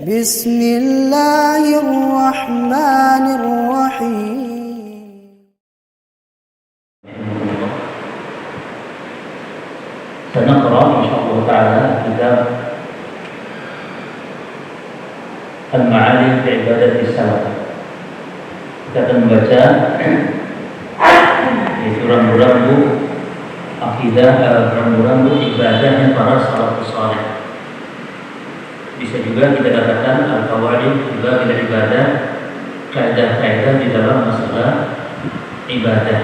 بسم الله الرحمن الرحيم. سنقرأ إن شاء الله تعالى كتاب المعالم في عبادة السلف. Kita akan membaca rambu-rambu akidah, rambu-rambu ibadahnya para salafus saleh. Bisa juga kita katakan al-qawaid juga bila ibadah, kaidah-kaidah di dalam masalah ibadah.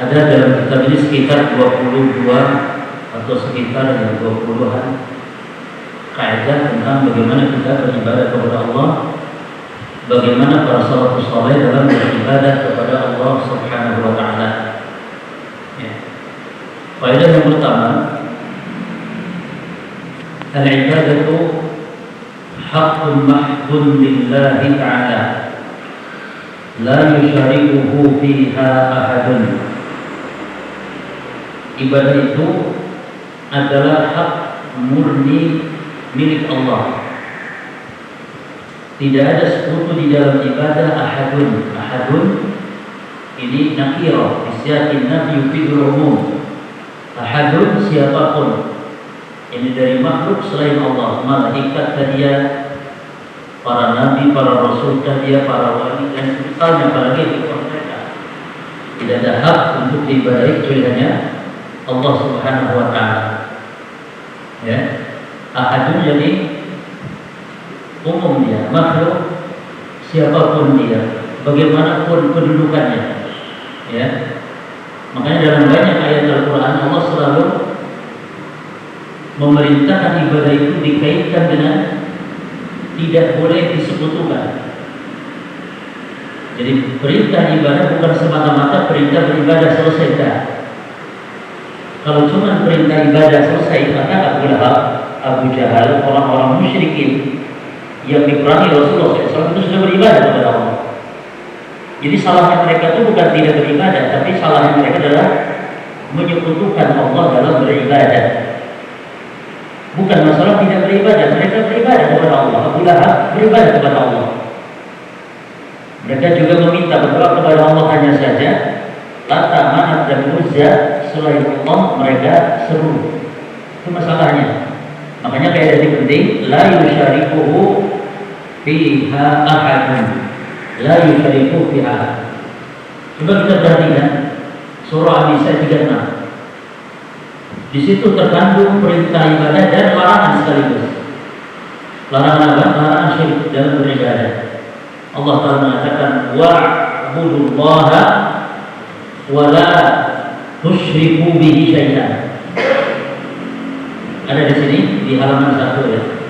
Ada dalam kitab ini sekitar 22 atau sekitar 20-an kaidah tentang bagaimana kita beribadah kepada Allah, bagaimana para salafus saleh dalam beribadah kepada Allah Subhanahu wa taala. Kaidah yang pertama, al-ibadatu haqqun mahdun lillahi ta'ala la yusyarikuhu fiha ahadun. Ibadah itu adalah hak murni milik Allah. Tidak ada sekutu di dalam ibadah ahadun. Ahadun ini nakirah bisyakin nafi yufidul umum. Ahadun siapapun, ini dari makhluk selain Allah, malaikat dia, para nabi, para rasul dia, para wali dan sebagainya, apalagi di mereka. Tidak ada hak untuk diibadahi kecuali hanya Allah Subhanahu wa taala. Ya. Ahadun jadi umum dia, makhluk siapapun dia, bagaimanapun kedudukannya. Ya. Makanya dalam banyak ayat Al-Quran Allah selalu memerintahkan ibadah itu dikaitkan dengan tidak boleh disekutukan. Jadi perintah ibadah bukan semata-mata perintah beribadah selesai dah. Kalau cuma perintah ibadah selesai, maka Abu Lahab, Abu Jahal, orang-orang musyrikin yang diperangi Rasulullah SAW itu sudah beribadah kepada Allah. Jadi salahnya mereka itu bukan tidak beribadah, tapi salahnya mereka adalah menyekutukan Allah dalam beribadah. Bukan masalah tidak beribadah, mereka beribadah kepada Allah. Abu Lahab beribadah kepada Allah. Mereka juga meminta berdoa kepada Allah hanya saja Lata, Manat dan Uzza selain Allah mereka seru. Itu masalahnya. Makanya kayak dari penting la yusyarikuhu fiha ahadun. La yusyariku fiha. Coba kita perhatikan surah An-Nisa 36. Di situ terkandung perintah ibadah dan larangan sekaligus. Larangan apa? Larangan syirik dalam beribadah. Allah Taala mengatakan wa'budullaha wa la tusyriku bihi syai'an. Ada di sini di halaman 1 ya.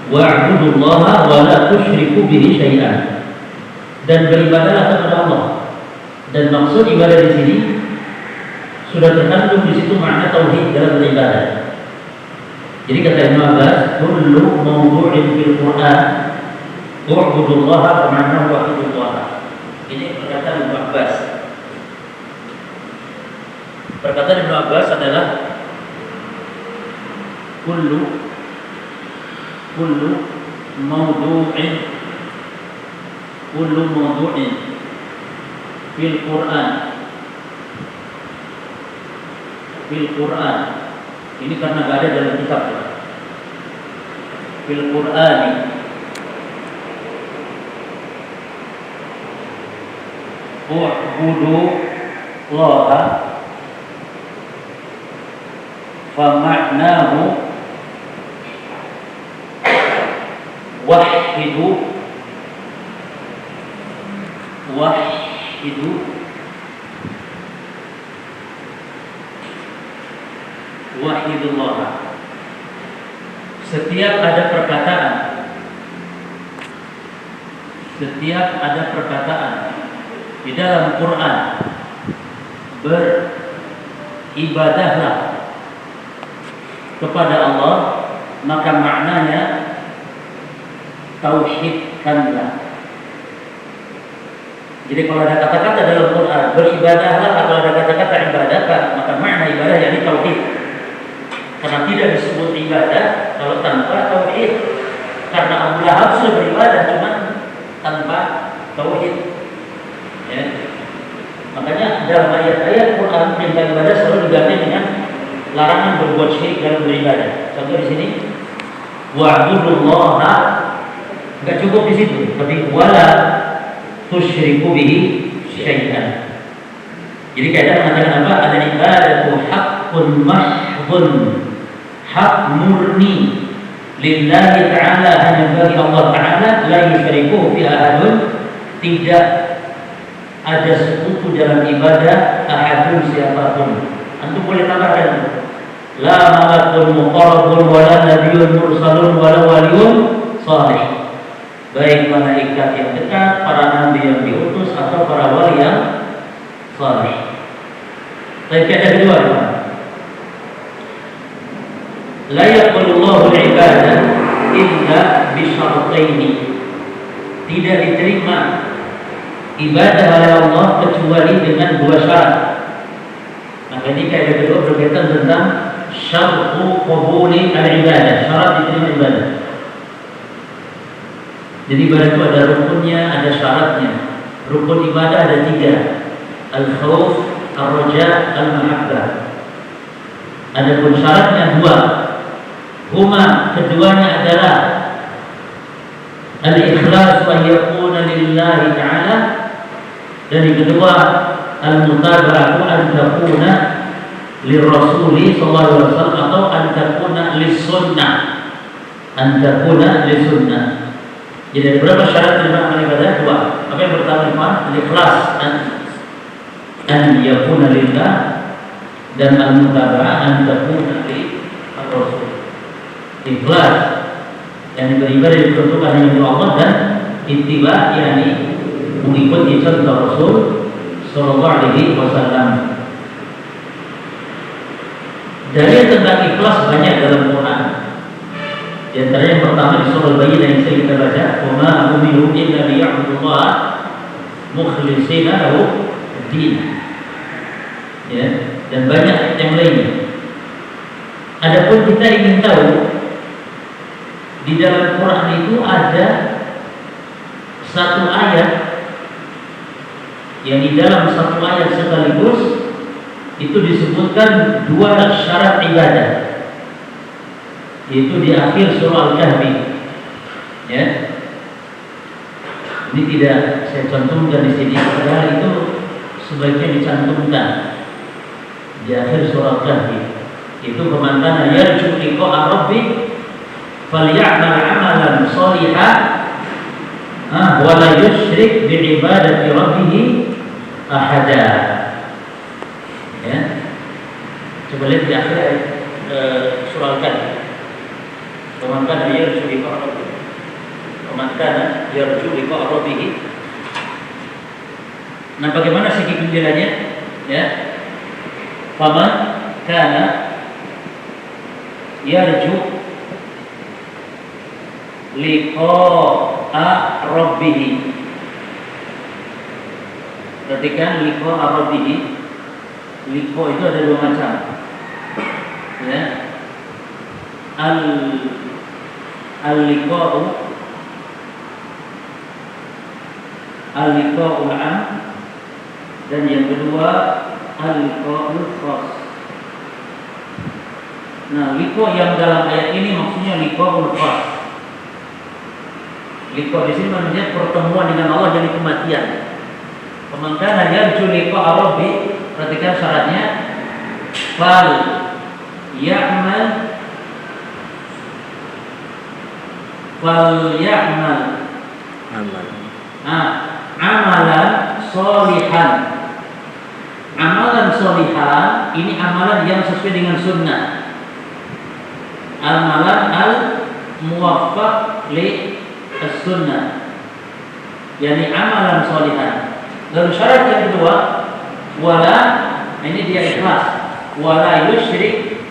Wa'budullaha wa la tusyriku bihi syai'an. Dan beribadahlah kepada Allah. Dan maksud ibadah di sini sudah terkandung di situ makna tauhid dalam beribadah. Jadi kata Ibnu Abbas, kullu mawdu'in fil Qur'an u'budullaha kama wahidullah. Ini perkataan Ibnu Abbas. Perkataan Ibnu Abbas adalah kullu mawdu'in fil Qur'an. Ini karena gak ada dalam kitab. Fil Qur'ani u'budu Allaha fa ma'nahu wahidu wahidullah. Setiap ada perkataan di dalam Quran beribadahlah kepada Allah, maka maknanya tauhidkanlah. Jadi kalau ada kata-kata dalam Quran beribadahlah, atau ada kata-kata ibadah, maka makna ibadah yakni tauhid. Karena tidak disebut ibadah kalau tanpa tauhid. Karena Abu Lahab sudah beribadah cuma tanpa tauhid. Ya. Makanya dalam ayat-ayat Quran perintah ibadah selalu diganti dengan larangan berbuat syirik dalam beribadah. Contoh di sini, wa'budullaha, enggak cukup di situ, tapi wala tusyriku bihi syai'an. Jadi kaidah mengatakan apa? Ada ibadatu haqqun mahdhun, hak murni lillahi ta'ala, hanya bagi Allah Ta'ala, la yusyriku fi ahadun, tidak ada sekutu dalam ibadah ahadun siapapun. Antum boleh tambahkan la malakun muqarrabun wala nabiyyun mursalun wala waliyun salih. Baik malaikat yang dekat, para nabi yang diutus, atau para wali yang saleh. Baik, kaidah kedua, la yaqbalullahu al-ibadah illa bi syartaini. Tidak diterima ibadah oleh Allah kecuali dengan dua syarat. Maka ini kaidah kedua berkaitan tentang syartu qabuli al-ibadah, syarat diterima ibadah. Jadi ibadah itu ada rukunnya, ada syaratnya. Rukun ibadah ada tiga: al-khauf, ar-raja, al-mahabbah. Adapun syaratnya dua. Huma, keduanya adalah al-ikhlas wa yakuna lillahi ta'ala, dan yang kedua al-mutaba'atu an takuna lirrasuli sallallahu alaihi wasallam, atau an takuna lis-sunnah, an takuna lis-sunnah. Jadi ada berapa syarat terima amal ibadah? Dua. Apa yang pertama? Al-ikhlas, an yakuna lillah, dan al-mutaba'ah an takuna li ar-rasul. Ikhlas yang beribadah diperuntukkan hanya untuk Allah, dan ittiba yakni mengikuti contoh Rasul sallallahu alaihi wasallam. Dalil tentang ikhlas banyak dalam Quran. Di antara yang pertama di surah Al-Baqarah yang kita baca, "Wa ma umiru illa liya'budullaha mukhlishina lahu ad-din." Ya, dan banyak yang lainnya. Adapun kita ingin tahu, di dalam Quran itu ada satu ayat yang di dalam satu ayat sekaligus itu disebutkan dua syarat ibadah, yaitu di akhir surah Al-Kahfi. Ya, ini tidak saya cantumkan di sini, padahal itu sebaiknya dicantumkan di akhir surah Al-Kahfi. Itu pemantana yarju liqa'a rabbih falya'mal 'amalan shalihan wa la yusyrik bi ibadati rabbih ahada. Ya, coba lihat di akhir surah Al-Kahfi. Faman kana yarju liqa'a rabbih, faman kana yarju liqa'a rabbih. Nah, bagaimana segi penjelasannya? Ya, faman kana yarju liqa'a rabbih. Perhatikan liqa'a rabbih. Liqa itu ada dua macam. Ya. Al-liqa'u al-liqa'ul 'am, dan yang kedua al-liqa'ul khas. Nah, liqa yang dalam ayat ini maksudnya liqa'ul khas. Liqa di sini maksudnya pertemuan dengan Allah dari kematian. Pemangkana yarju liqa'a rabbi, perhatikan syaratnya, fal ya'mal amalan sholihan. Amalan sholihan ini amalan yang sesuai dengan sunnah. Amalan al-muwaffaq li as-sunnah, yakni amalan sholihan. Lalu syarat yang kedua, wala, ini dia ikhlas, wala yusyrik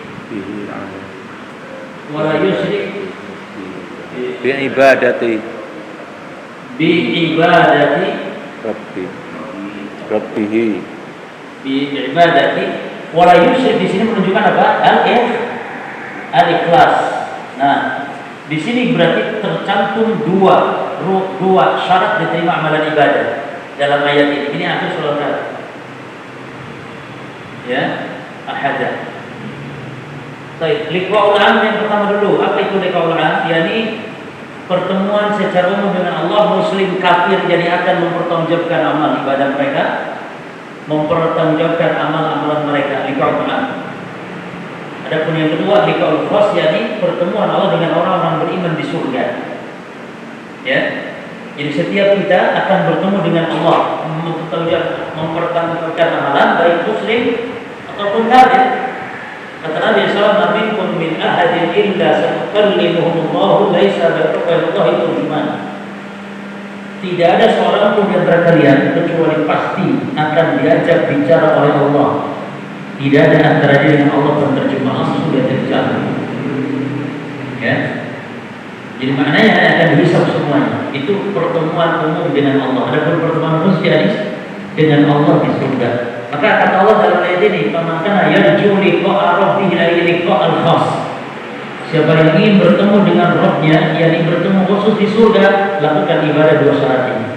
bi ibadati rabbi Rabbihi bi ibadati wala yusyrik. Di sini menunjukkan apa? Al-ikhlas. Nah, di sini berarti tercantum dua syarat diterima amalan ibadah dalam ayat ini. Ini akhir surat ya, ahadah. Baik, liqa'ul 'am yang pertama dulu. Apa itu liqa'ul 'am? yakni pertemuan secara umum dengan Allah. Muslim kafir jadi akan mempertanggungjawabkan amal ibadah mereka, mempertanggungjawabkan amal-amalan mereka. Liqa'ul 'am. Adapun yang kedua liqa'ul khas, yakni pertemuan Allah dengan orang-orang beriman di surga. Ya. Jadi setiap kita akan bertemu dengan Allah, mempertanggungjawabkan amalan baik muslim ataupun kafir. Kata Nabi SAW, "Minkum min ahadin illa sayukallimuhumullahu laisa bainallahi turjuman." Tidak ada seorang pun di antara kalian kecuali pasti akan diajak bicara oleh Allah. Tidak ada antara dia dengan Allah penterjemah, langsung sudah terjadi. Ya. Jadi maknanya akan dihisab semuanya. Itu pertemuan umum dengan Allah. Ada pertemuan khusus dengan Allah di surga. Maka kata Allah dalam ayat ini, "Faman yarju liqa'a rabbih ay liqa'al khas." Siapa yang ingin bertemu dengan Rabb-nya, yakni bertemu khusus di surga, lakukan ibadah dua syarat ini.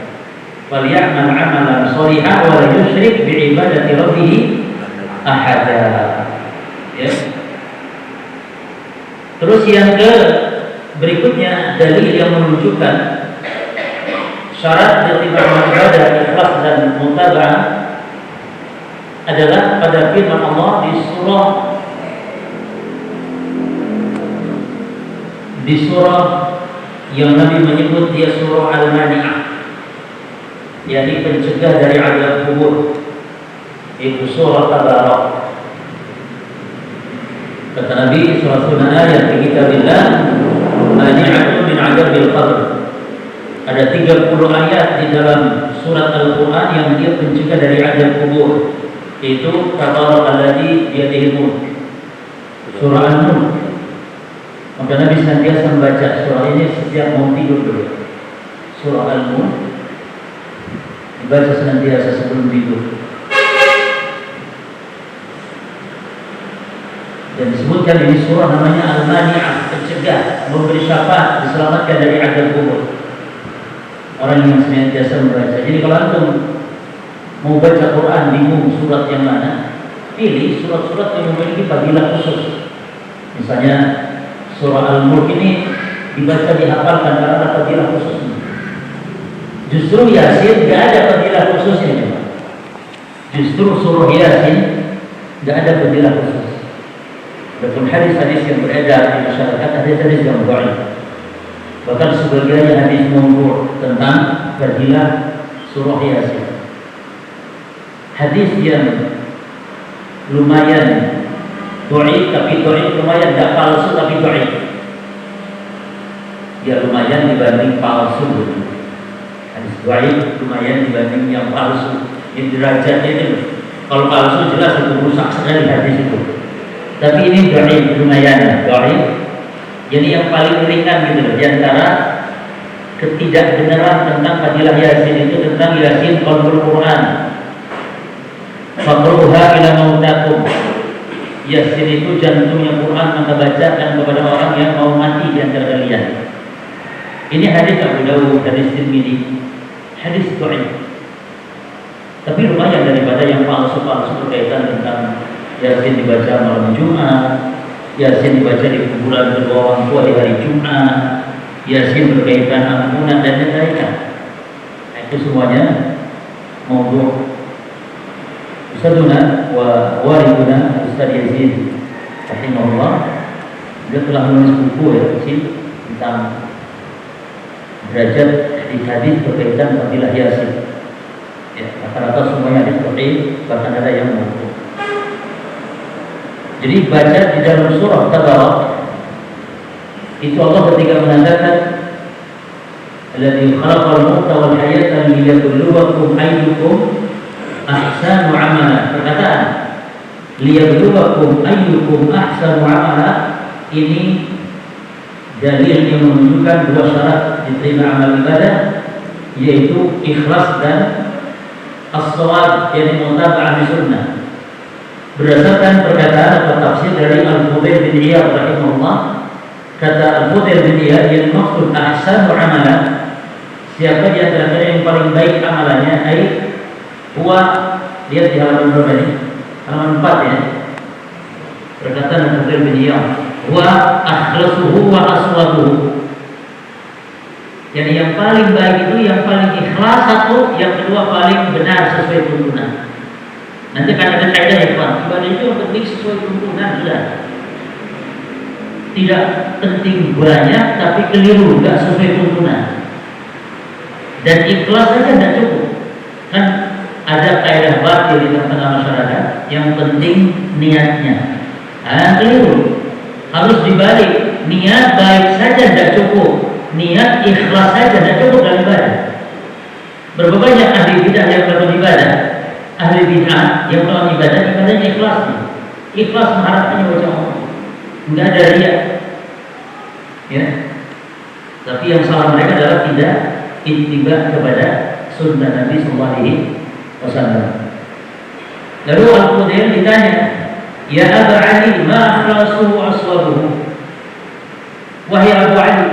Falya'mal 'amalan shalihan wa la yusyrik bi ibadati rabbih ahada. Ya. Terus yang berikutnya dalil yang menunjukkan syarat diterima ibadah ikhlas dan mutaba'ah adalah pada firman Allah di surah yang Nabi menyebut dia surah Al-Mani'ah, yakni pencegah dari azab kubur, yaitu surah Tabarak. Kata Nabi SAW, ayat di kitabillah mani'atun min azabil qabr. Ada 30 ayat di dalam surat Al-Quran yang dia pencegah dari azab kubur, yaitu Tabarakalladzii biyadihil mulk, surah An-Nur. Maka Nabi senantiasa membaca surah ini setiap mau tidur dulu. Surah Al-Mulk dibaca senantiasa sebelum tidur. Dan disebutkan ini surah namanya Al-Mani'ah, pencegah, memberi syafaat, diselamatkan dari azab kubur. Orang yang senantiasa membaca. Jadi kalau antum mau baca Quran bingung surat yang mana, pilih surat-surat yang memiliki fadilah khusus. Misalnya surah Al-Mulk ini dibaca dihafalkan karena ada fadilah khususnya. Justru Yasin tidak ada fadilah khususnya. Justru surah Yasin tidak ada fadilah khusus. Adapun hadis-hadis yang beredar di masyarakat, hadis-hadis yang dhaif. Bahkan sebagiannya hadis mawdu' tentang fadilah surah Yasin. Hadis yang lumayan dhaif, tapi dhaif lumayan, tidak palsu tapi dhaif. Ya lumayan dibanding palsu. Hadis dhaif lumayan dibanding yang palsu. Ini derajatnya itu. Kalau palsu jelas itu rusak sekali hadis itu. Tapi ini dhaif lumayan, dhaif. Jadi yang paling ringan gitu loh, di antara ketidakbenaran tentang fadilah Yasin itu tentang Yasin qalbul Quran. Faqruha ila mautakum. Yasin itu jantungnya Quran, maka bacakan kepada orang yang mau mati di antara kalian. Ini hadis Abu Dawud, hadis Tirmidzi, hadis dhaif. Tapi lumayan daripada yang palsu-palsu berkaitan tentang Yasin dibaca malam Jumat, Yasin dibaca di kuburan kedua orang tua di hari Jumat, Yasin berkaitan ampunan dan lain-lain. Nah, itu semuanya mawdu'. Ustadzuna wa wariduna Ustadz Yazid rahimahullah, dia telah menulis buku ya kecil tentang derajat hadis berkaitan fadilah Yasin. Ya, rata-rata semuanya hadis dhaif, bahkan ada yang mawdu'. Jadi baca di dalam surah Tabarak itu Allah ketika mengatakan alladzi khalaqal mauta wal hayata liyabluwakum ayyukum ahsanu amala. Perkataan liyabluwakum ayyukum ahsanu amala ini dalil yang menunjukkan dua syarat diterima amal ibadah, yaitu ikhlas dan as-shawab yang mutaba'ah di sunnah. Berdasarkan perkataan atau tafsir dari Al-Fudail bin Iyad rahimahullah, kata Al-Fudail bin Iyad yang maksud ahsanu amalan, siapa di antara kalian yang paling baik amalannya, huwa, lihat di halaman berapa ini? Halaman 4 ya. Perkataan Al-Fudail bin Iyad, huwa akhlasuhu wa aswabuhu. Jadi yang paling baik itu yang paling ikhlas satu, yang kedua paling benar sesuai tuntunan. Nanti kan ada kaidah ya Pak, ibadah itu yang penting sesuai tuntunan sudah. Tidak penting banyak tapi keliru, tidak sesuai tuntunan. Dan ikhlas saja tidak cukup. Kan ada kaidah batil di tengah masyarakat, yang penting niatnya. Keliru. Harus dibalik, niat baik saja tidak cukup. Niat ikhlas saja tidak cukup dalam ibadah. Berapa banyak ahli bidah yang melakukan ibadah? Ahli bid'ah yang melakukan ibadah, ibadahnya ikhlas nih. Ikhlas mengharapkannya wajah Allah, enggak ada riya. Ya. Tapi yang salah mereka adalah tidak ittiba kepada sunnah Nabi sallallahu alaihi wasallam. Lalu Al-Fudail ditanya, "Ya Abu Ali, ma akhlasuhu aswabuhu?" Wahai Abu Ali.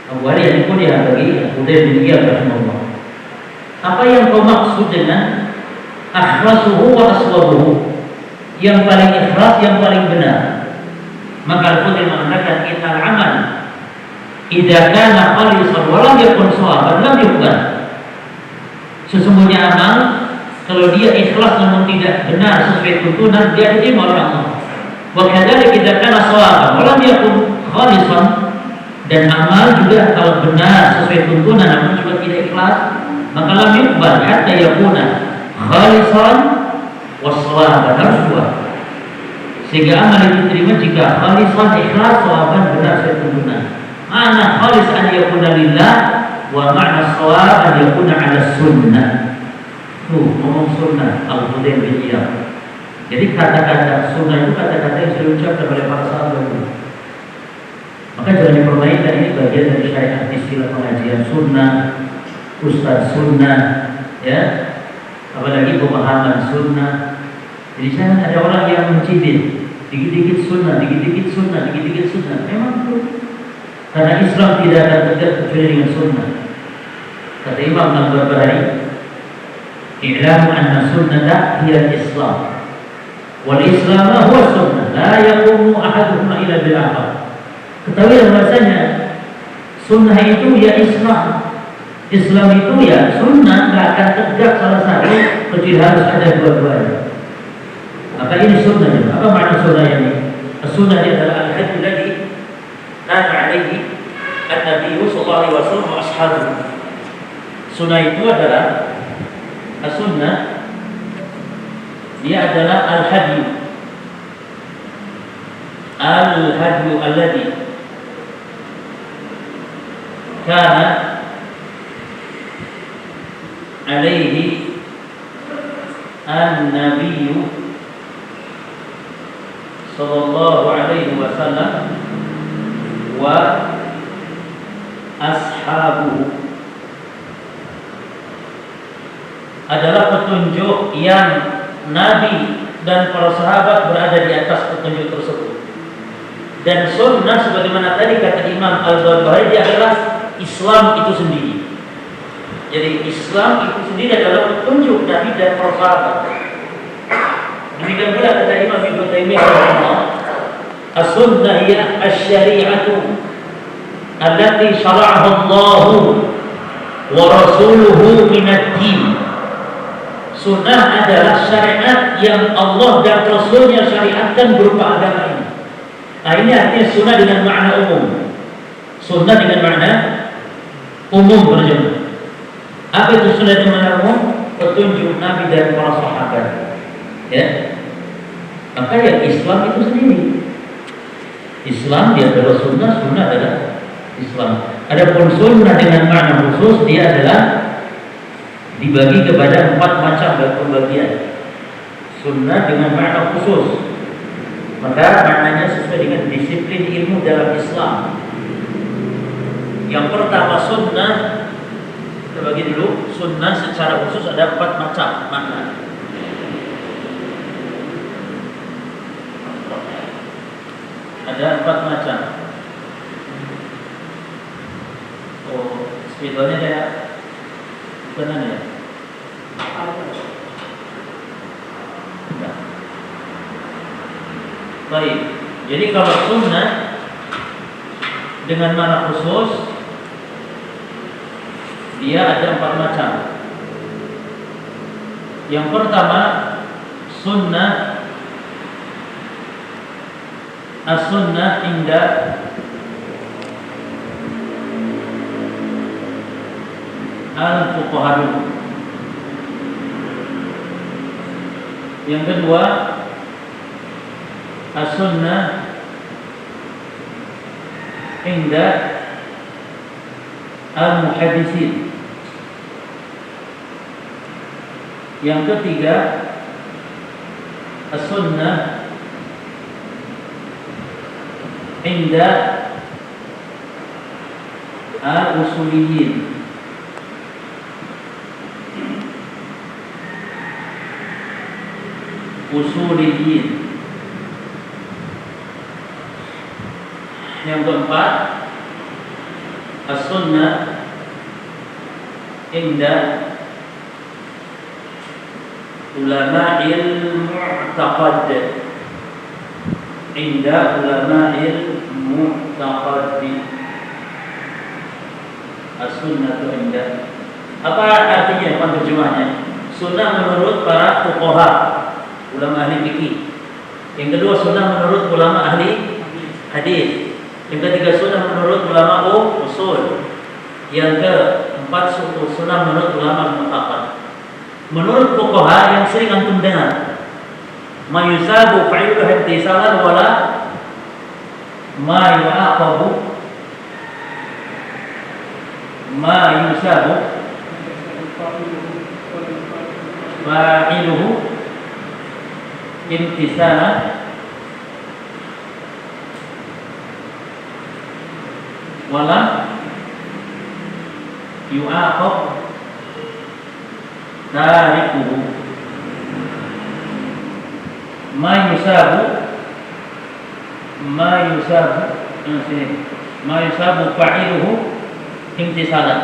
Abu Ali yang kuliah bagi Al-Fudail bin Iyad rahimahullah. Apa yang kau maksud dengan akhlasuhu wa aswabuhu? Yang paling ikhlas, yang paling benar. Maka Al-Fudail mengatakan, innal amal idza kana khalisan wa lam yakun shawaban lam yuqbal. Sesungguhnya amal kalau dia ikhlas namun tidak benar sesuai tuntunan, dia diterima oleh Allah. Wa kadzalika idza kana shawaban wa lam yakun khalisan, dan amal juga kalau benar sesuai tuntunan namun juga tidak ikhlas, maka lam yuqbal hatta yakuna khalisan wassawaban harus. Sehingga amal itu diterima jika khalisan ikhlas, sawaban benar sesuai tuntunan. Ma'na khalis an yakuna lillah, wa ma'na shawab an yakuna 'ala sunnah. Tuh, ngomong sunnah Al-Fudail bin Iyad. Jadi kata-kata sunnah itu kata-kata yang sudah diucapkan oleh para sahabat. Maka jangan dipermainkan, ini bagian dari syariat istilah pengajian sunnah, ustaz sunnah, ya. Apalagi pemahaman sunnah. Jadi jangan ada orang yang mencibir, dikit-dikit sunnah, dikit-dikit sunnah, dikit-dikit sunnah. Memang itu karena Islam tidak akan tegak kecuali dengan sunnah. Kata Imam Al-Barbahari, "I'lamu anna sunnata hiya al-Islam, wal Islam huwa sunnah, la yaqumu ahaduhum illa bil akhar." Ketahuilah bahasanya sunnah itu ya Islam. Islam itu ya sunnah, tidak akan tegak salah satu kecuali harus ada dua-duanya. Maka ini sunnah. Apa makna sunnah ini? Sunnah ini adalah al-hadyu alladhi kana alaihi an-nabiy sallallahu alaihi wasallam wa ashabuhu. Sunnah itu adalah as-sunnah, dia adalah al-hadyu alladhi kana alaihi an-nabiy sallallahu alaihi wasallam wa ashabuhu, adalah petunjuk yang Nabi dan para sahabat berada di atas petunjuk tersebut. Dan sunnah sebagaimana tadi kata Imam Al-Barbahari, dia adalah Islam itu sendiri. Jadi Islam itu sendiri adalah petunjuk Nabi dan para sahabat. Demikian pula kata Imam Ibnu Taimiyah, as-sunnah hiya asy-syari'atu allati syara'aha Allah wa rasuluhu min ad-din. Sunnah adalah syariat yang Allah dan Rasulnya syariatkan berupa agama ini. Nah, ini artinya sunnah dengan makna umum. Sunnah dengan makna umum berjumlah. Apa itu sunnah dengan makna umum? Petunjuk Nabi dan para sahabat. Ya. Maka ya Islam itu sendiri. Islam dia adalah sunnah, sunnah adalah Islam. Adapun sunnah dengan makna khusus, dia adalah dibagi kepada 4 macam pembagian. Sunnah dengan makna khusus, maka maknanya sesuai dengan disiplin ilmu dalam Islam. Yang pertama, sunnah Kita bagi dulu, sunnah secara khusus ada 4 macam makna. Ada 4 macam. Oh, spidolnya ada bukan ya? Enggak. Baik. Jadi kalau sunnah dengan makna khusus, dia ada 4 macam. Yang pertama, sunnah as-sunnah inda al-fuqaha. Yang kedua, as-sunnah inda al-muhaddisin. Yang ketiga, as-sunnah inda al-usuliyin. Usuliyin. Yang keempat, as-sunnah inda ulama'il mu'taqad. Inda ulama'il mu'taqad. As-sunnah itu inda. Apa artinya, apa terjemahnya? Sunnah menurut para fuqaha, ulama ahli fikih. Yang kedua, sunnah menurut ulama ahli hadis. Yang ketiga, sunnah menurut ulama usul. Yang keempat, sunnah menurut ulama mu'taqad. Menurut fuqaha yang sering antum dengar, ma yusabu fa'iluhu imtisalan wala ma yu'aqabu. Ma yusabu fa'iluhu imtisalan wala yu'aqab tarikuhu. Ma yusabu fa'iluhu imtisalan.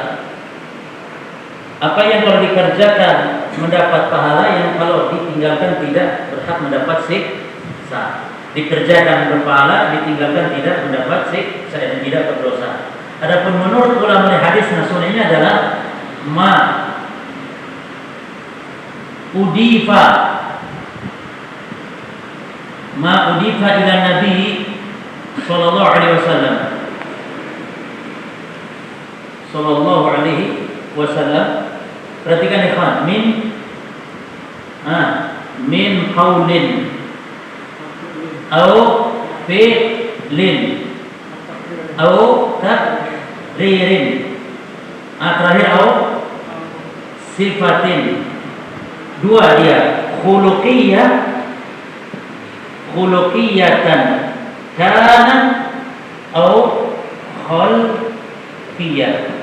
Apa yang kalau dikerjakan mendapat pahala, yang kalau ditinggalkan tidak berhak mendapat siksa. Dikerjakan berpahala, ditinggalkan tidak mendapat siksa dan tidak berdosa. Adapun menurut ulama hadis sunnah ini adalah ma udifa ila Nabi sallallahu alaihi wasallam. Sallallahu alaihi wasallam. Perhatikan ikhwan, min qaulin au fi'lin au takririn. Terakhir au sifatin. Dua dia, khuluqiyatan kana au khalqiyah.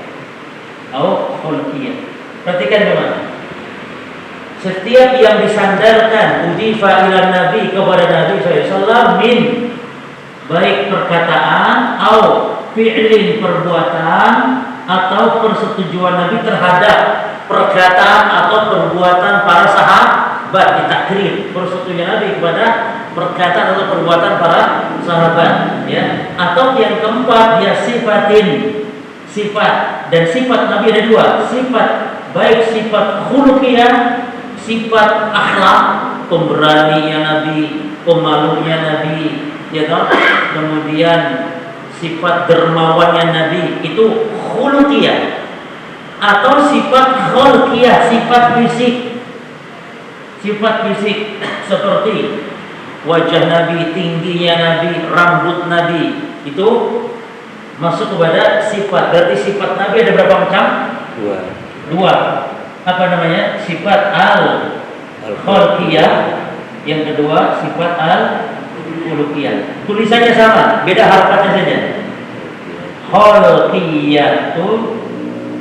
Perhatikan teman. Setiap yang disandarkan udifa ila Nabi, kepada Nabi SAW, min, baik perkataan au fi'lin, perbuatan, atau persetujuan Nabi terhadap perkataan atau perbuatan para sahabat, ditakrir persetujuan Nabi kepada perkataan atau perbuatan para sahabat, ya. Atau yang keempat, ya sifatin, sifat. Dan sifat Nabi ada dua, sifat, baik sifat khuluqiyah, sifat akhlak, pemberaninya Nabi, pemalunya Nabi, ya kan? Kemudian sifat dermawannya Nabi, itu khuluqiyah. Atau sifat khalqiyah, sifat fisik. Sifat fisik seperti wajah Nabi, tingginya Nabi, rambut Nabi, itu masuk kepada sifat. Berarti sifat Nabi ada berapa macam? Dua. Apa namanya? Sifat al-khalqiyah. Yang kedua sifat al-khuluqiyah. Tulisannya sama, beda harapannya saja. Khalqiyatun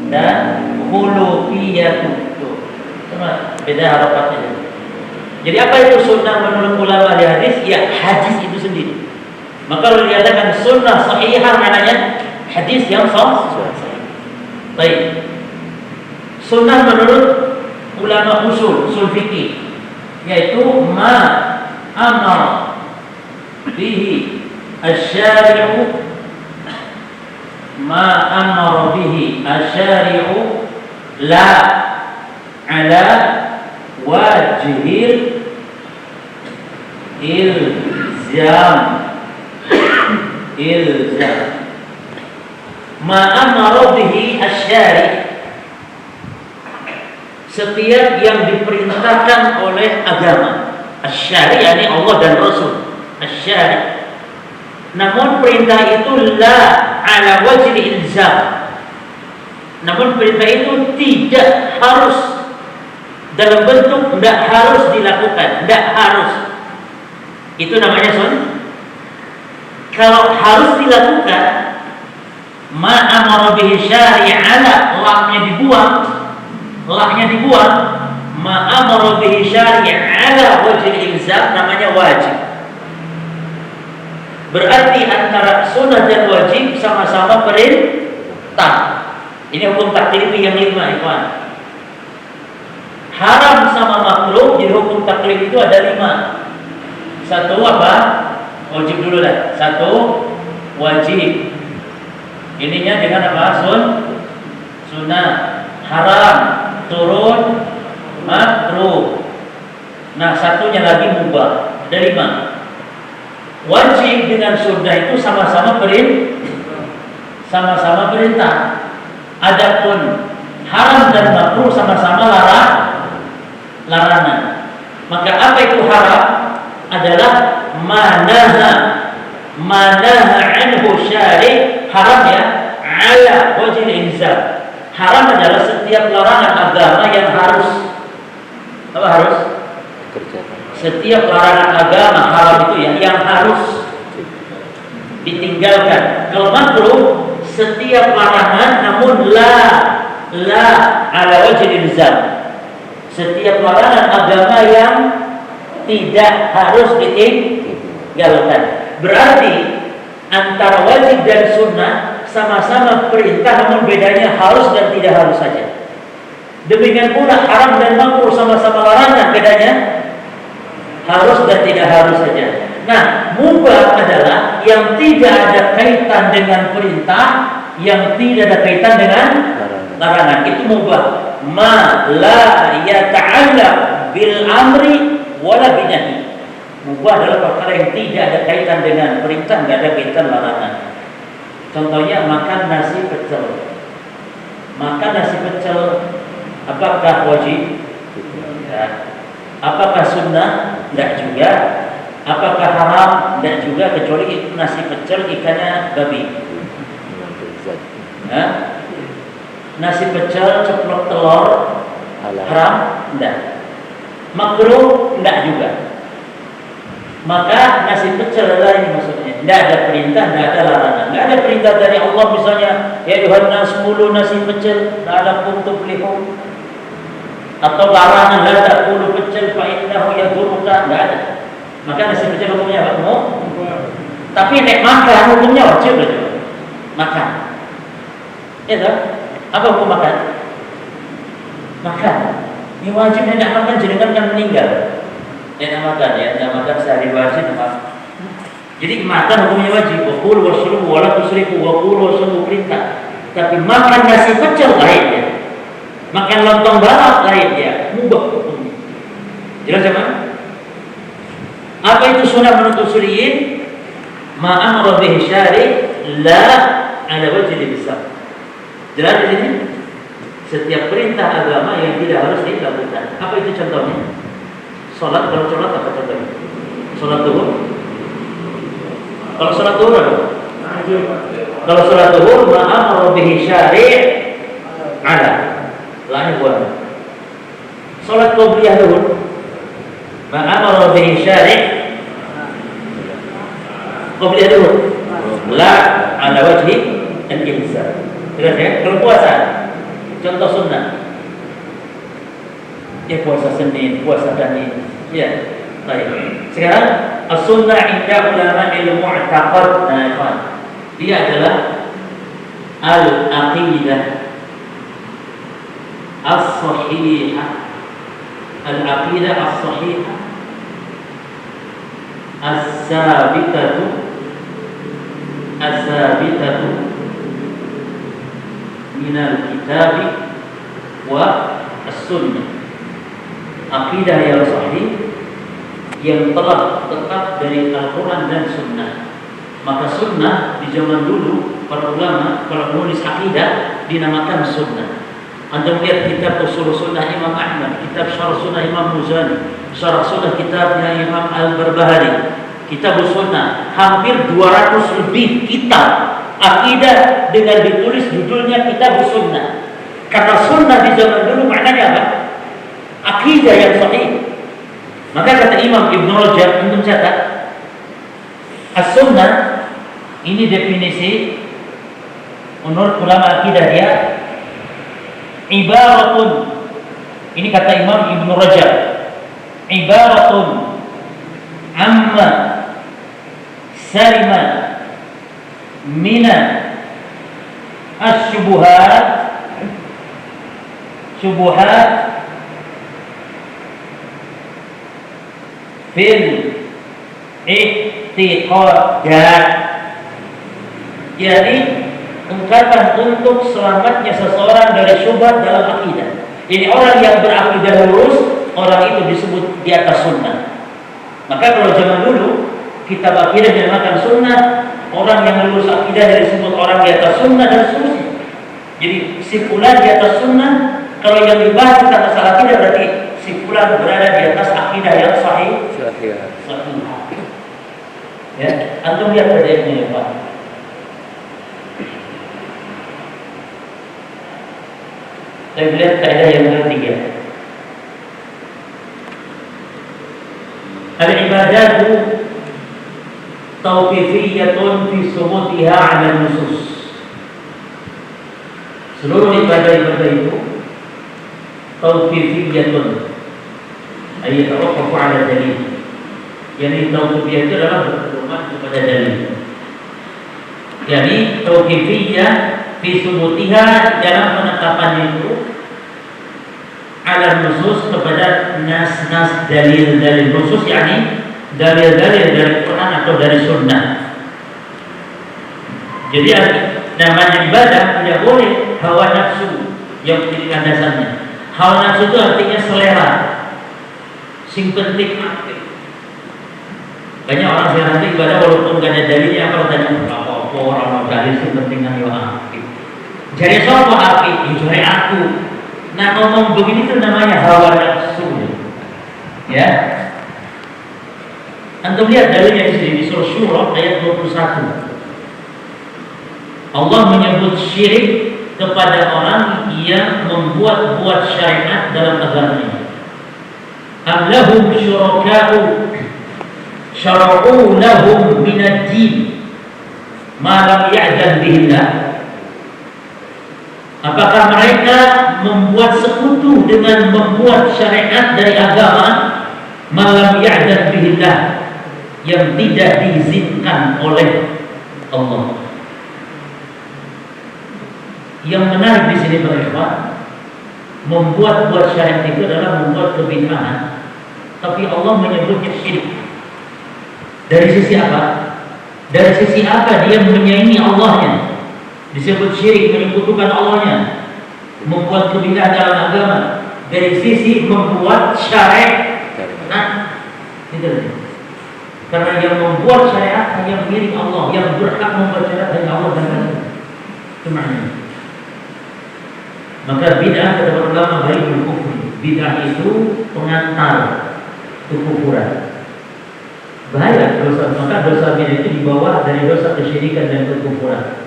dan khuluqiyatu. Sama beda harokatnya. Jadi apa itu sunnah menurut ulama di hadis? Ya hadis itu sendiri. Maka kalau dikatakan sunnah sahihah maknanya hadis yang sahih. Baik. Sunnah menurut ulama usul fikih yaitu ma amara bihi asy-syari'u ma amara bihi asy-syari'u la ala wajhil ilzam ma amara bihi asy-syari' setiap yang diperintahkan oleh agama. Asy-syari' yakni Allah dan Rasul. Asy-syari'. Namun perintah itu la ala wajhi ilzam. Namun perintah itu tidak harus dalam bentuk tidak harus dilakukan, tidak harus. Itu namanya sunnah. Kalau harus dilakukan, ma amara bihi syari' ala laknya dibuang, ma amara bihi syari' ala wajhi ilzam namanya wajib. Berarti antara sunnah dan wajib sama-sama perintah. Ini hukum taklifi yang 5, ikhwan. Haram sama makruh jadi hukum taklif itu ada 5. Satu apa? Wajib dulu lah. Satu wajib. Ininya dengan apa? Sunnah. Haram turun makruh. Nah, satunya lagi mubah. Ada 5. Wajib dengan sunnah itu sama-sama perintah. Adapun haram dan makruh sama-sama larangan. Maka apa itu haram? Adalah manaha anhu syari', haram ya, ala wajhil ilzam. Haram adalah setiap larangan agama yang harus. Apa harus? Setiap larangan agama haram itu ya yang harus ditinggalkan. Kalau makruh setiap larangan namun la ala wajhil ilzam. Setiap larangan agama yang tidak harus ditinggalkan. Berarti antara wajib dan sunnah sama-sama perintah namun bedanya harus dan tidak harus saja. Demikian pula haram dan makruh sama-sama larangan, bedanya harus dan tidak harus saja. Nah, mubah adalah yang tidak ada kaitan dengan perintah, yang tidak ada kaitan dengan larangan. Itu mubah. Ma la yata'allaq bil amri wala binahi. Mubah adalah perkara yang tidak ada kaitan dengan perintah, tidak ada kaitan larangan. Contohnya makan nasi pecel. Makan nasi pecel apakah wajib? Ya. Apakah sunnah? Tidak juga. Apakah haram? Tidak juga, kecuali nasi pecel ikannya babi. Ya. Nasi pecel ceplok telur haram? Tidak. Makruh? Tidak juga. Maka nasi pecel adalah ini maksudnya. Tidak ada perintah, tidak ada larangan. Tidak ada perintah dari Allah misalnya, ya Yuhanna 10 nasi pecel, la'alakum tuflihun. Atau larangan la ta'kulu pecel fa innahu yadurruka, tidak ada. Maka nasi pecel hukumnya apa? Tapi nek makan hukumnya wajib aja. Makan. Ya tak? Apa hukum makan? Makan. Ini wajib, tidak makan jenengan kan meninggal. Tidak makan ya, tidak makan sehari wajib makan. Jadi makan hukumnya wajib. Wakul wasrubu wala tusrifu, wakul wasrubu perintah. Tapi makan nasi pecel lainnya. Makan lontong balap lainnya, mubah hukumnya. Jelas ya, Pak? Apa itu sunnah menurut usuliyin? Ma amara bihi syari' la ala wajhi al-ilzam. Jelas di sini? Setiap perintah agama yang tidak harus dilakukan. Apa itu contohnya? Salat, kalau salat apa contohnya? Salat zuhur. Kalau salat zuhur apa? Kalau salat zuhur ma amara bihi syari' ala lain buat. Salat qobliyah zuhur ma amara bihi syari' qobliyah zuhur la ala wajhi al-ilzam. Jelas ya? Kalau puasa Contoh sunnah. Ya puasa Senin, puasa Kamis. Ya. Baik. Sekarang as-sunnah inda ulama al-mu'taqad. Nah, dia adalah al-aqidah as-sahihah. Al-aqidah as-sahihah as-sabitatu minal kitabi wa as-sunnah. Aqidah yang sahih yang telah tetap dari Al-Quran dan Sunnah. Maka Sunnah di zaman dulu para ulama kalau menulis akidah dinamakan Sunnah. Anda melihat kitab Ushul Sunnah Imam Ahmad, kitab Syarh Sunnah Imam Muzani, Syarh Sunnah kitabnya Imam Al-Barbahari, kitab Sunnah, hampir 200 lebih kitab akidah dengan ditulis judulnya kitab Sunnah. Karena Sunnah di zaman dulu maknanya apa? Akidah yang sahih. Maka kata Imam Ibn Rajab, untuk catat, as-sunnah ini definisi menurut ulama akidah dia ibaratun, ini kata Imam Ibn Rajab, ibaratun amma salima mina as-syubuhat fil i'tiqadat. Jadi ungkapan untuk selamatnya seseorang dari syubhat dalam akidah. Ini orang yang berakidah lurus, orang itu disebut di atas sunnah. Maka kalau zaman dulu kitab akidah dinamakan sunnah, orang yang lurus akidah disebut orang di atas sunnah dan seterusnya. Jadi si fulan di atas sunnah, kalau yang dibahas tentang masalah akidah berarti si fulan berada di atas akidah yang sahih. Ya, antum lihat PDF-nya ya Pak. Saya lihat kaidah yang ketiga. Al-ibadatu tauqifiyyatun fi subutiha 'ala nusus. Seluruh ibadah-ibadah itu tauqifiyyatun, ay yatawaqqafu 'ala dalil. Yani tauqifiyah itu adalah berpedoman kepada dalil. Yani tauqifiyah fi subutiha dalam penetapannya itu ala nusus kepada nas-nas dalil-dalil nusus, yakni dalil-dalil dari Quran atau dari Sunnah. Jadi namanya ibadah tidak boleh hawa nafsu yang menjadikan dasarnya. Hawa nafsu itu artinya selera, sing penting aktif. Banyak orang selera itu ibadah walaupun gak ada dalilnya. Kalau tanya apa orang dalil sing penting yang aktif. Jadi siapa aktif? Jadi aku. Nah, ngomong begini itu namanya hawa nafsu. Ya. Antum lihat dalilnya di sini di surah Syura ayat 21. Allah menyebut syirik kepada orang yang membuat syariat dalam agamanya. Am lahum syuraka'u syara'u lahum minad din ma lam ya'zan bihillah. Apakah mereka membuat sekutu dengan membuat syariat dari agama malam ya'zan bihillah, yang tidak diizinkan oleh Allah? Yang menarik di sini para membuat syariat itu adalah membuat kebid'ahan, tapi Allah menyebutnya syirik. Dari sisi apa? Dari sisi apa dia menyaingi Allahnya? Disebut syirik, menyekutukan Allahnya, membuat kebid'ahan dalam agama. Dari sisi membuat syariat, tidak. Karena yang membuat syariat hanya milik Allah, yang berhak membuat syariat hanya Allah dan Rasul. Itu maknanya. Maka bid'ah kata ulama baikul kufri, bid'ah itu pengantar kekufuran. Bahaya dosa, maka dosa bid'ah itu di bawah dari dosa kesyirikan dan kekufuran.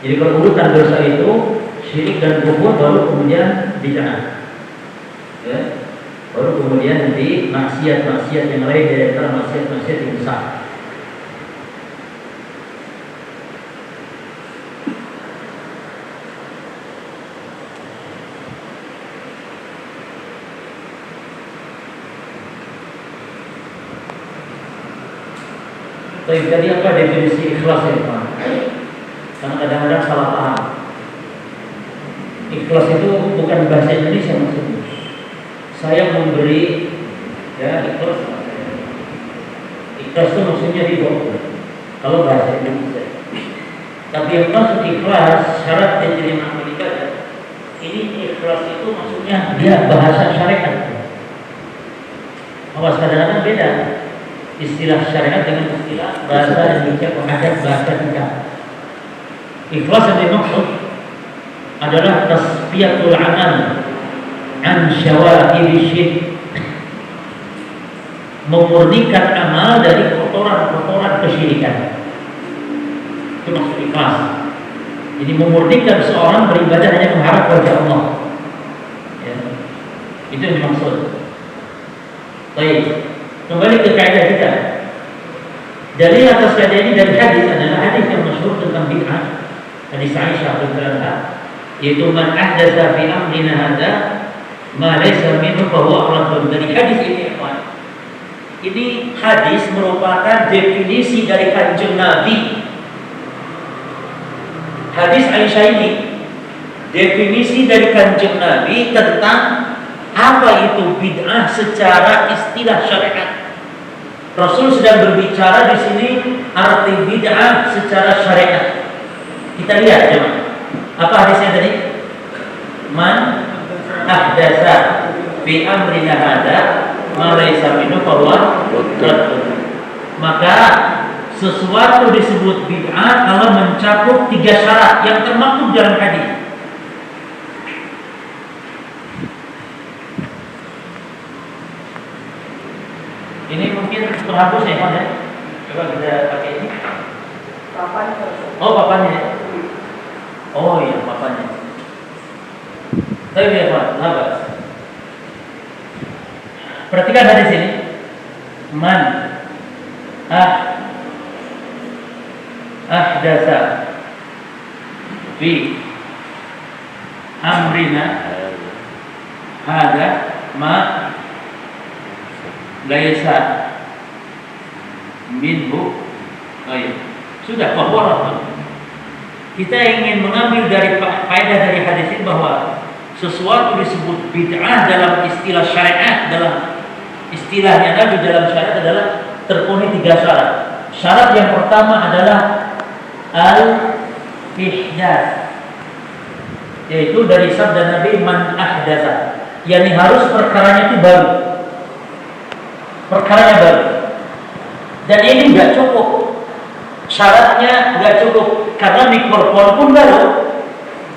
Jadi kalau urutan dosa itu syirik dan kufur, baru kemudian bid'ah. Ya. Baru kemudian nanti maksiat-maksiat yang lain dari antara maksiat-maksiat yang besar. Baik, tadi apa definisi ikhlas ya Pak? Karena kadang-kadang salah paham. Ikhlas itu bukan bahasa Indonesia maksudnya. Saya memberi, ya ikhlas. Ikhlas itu maksudnya ridho. Kalau bahasa Indonesia. Tapi yang maksud ikhlas syarat diterima amal ibadah. Ini ikhlas itu maksudnya dia bahasa syariat. Awas kadang-kadang beda istilah syariat dengan istilah bahasa Indonesia pengadat bahasa kita. Ikhlas yang dimaksud adalah tasfiyatul amal an syawahiri syirk, memurnikan amal dari kotoran-kotoran kesyirikan. Itu maksud ikhlas. Jadi memurnikan seorang beribadah hanya mengharap wajah Allah. Ya. Itu yang dimaksud. Baik, kembali ke kaidah kita. Dalil atas kaidah ini dari hadis adalah hadis yang masyhur tentang bid'ah. Hadis Aisyah radhiyallahu anha, yaitu man ahdatsa fi amrina hadza ma laysa minhu fa huwa raddun. Dari hadis ini, ini hadis merupakan definisi dari Kanjeng Nabi. Hadis Aisyah ini definisi dari Kanjeng Nabi tentang apa itu bid'ah secara istilah syariat. Rasul sedang berbicara di sini arti bid'ah secara syariat. Kita lihat coba. Apa hadisnya tadi? Man ahdatsa fi amrina hadza ma laysa minhu fa huwa raddun. Maka sesuatu disebut bid'ah kalau mencakup 3 syarat yang termaktub dalam hadis. Ini mungkin penghapus ya, Pak ya? Coba kita pakai ini. Papannya. Oh, papannya. Oh iya, papannya. Tapi ya, Pak, sabar. Perhatikan hadis ini. Man ahdatsa fi amrina hadza ma laisa minhu. Oh iya. Sudah bahwa kita ingin mengambil dari faedah dari hadis ini bahwa sesuatu disebut bid'ah dalam istilah syariat, dalam istilahnya Nabi dalam syariat adalah terpenuhi 3 syarat. Syarat yang pertama adalah al-ihdaats, yaitu dari sabda Nabi man ahdatsa, yakni harus perkaranya itu baru. Perkaranya baru. Dan ini enggak cukup. Syaratnya enggak cukup karena mikrofon pun baru.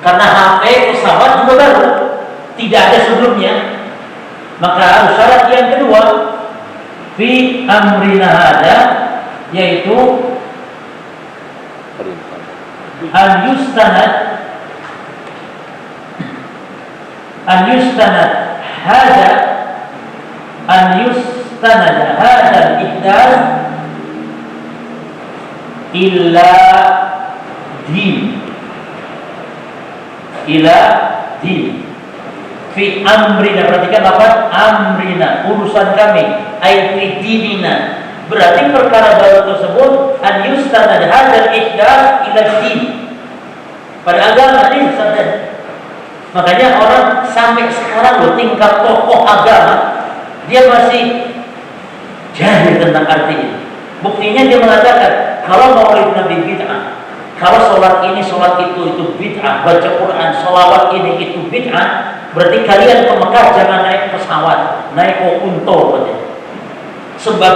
Karena HP, pesawat juga baru. Tidak ada sebelumnya. Maka syarat yang kedua fi amrina hadza, yaitu an yustanad hadza al-ihdaats illa din fi amrina. Perhatikan lafaz amrina, urusan kami, ai fi dinina. Berarti perkara baru tersebut an yustanad hadzal ihdaats ila din, pada agama ini saja. Makanya orang sampai sekarang loh, tingkat tokoh agama dia masih jahil tentang arti ini. Buktinya dia mengatakan kalau maulid Nabi bid'ah, kalau sholat ini sholat itu bid'ah, baca Quran, sholawat ini itu bid'ah, berarti kalian ke Mekah jangan naik pesawat, naik unta katanya. Sebab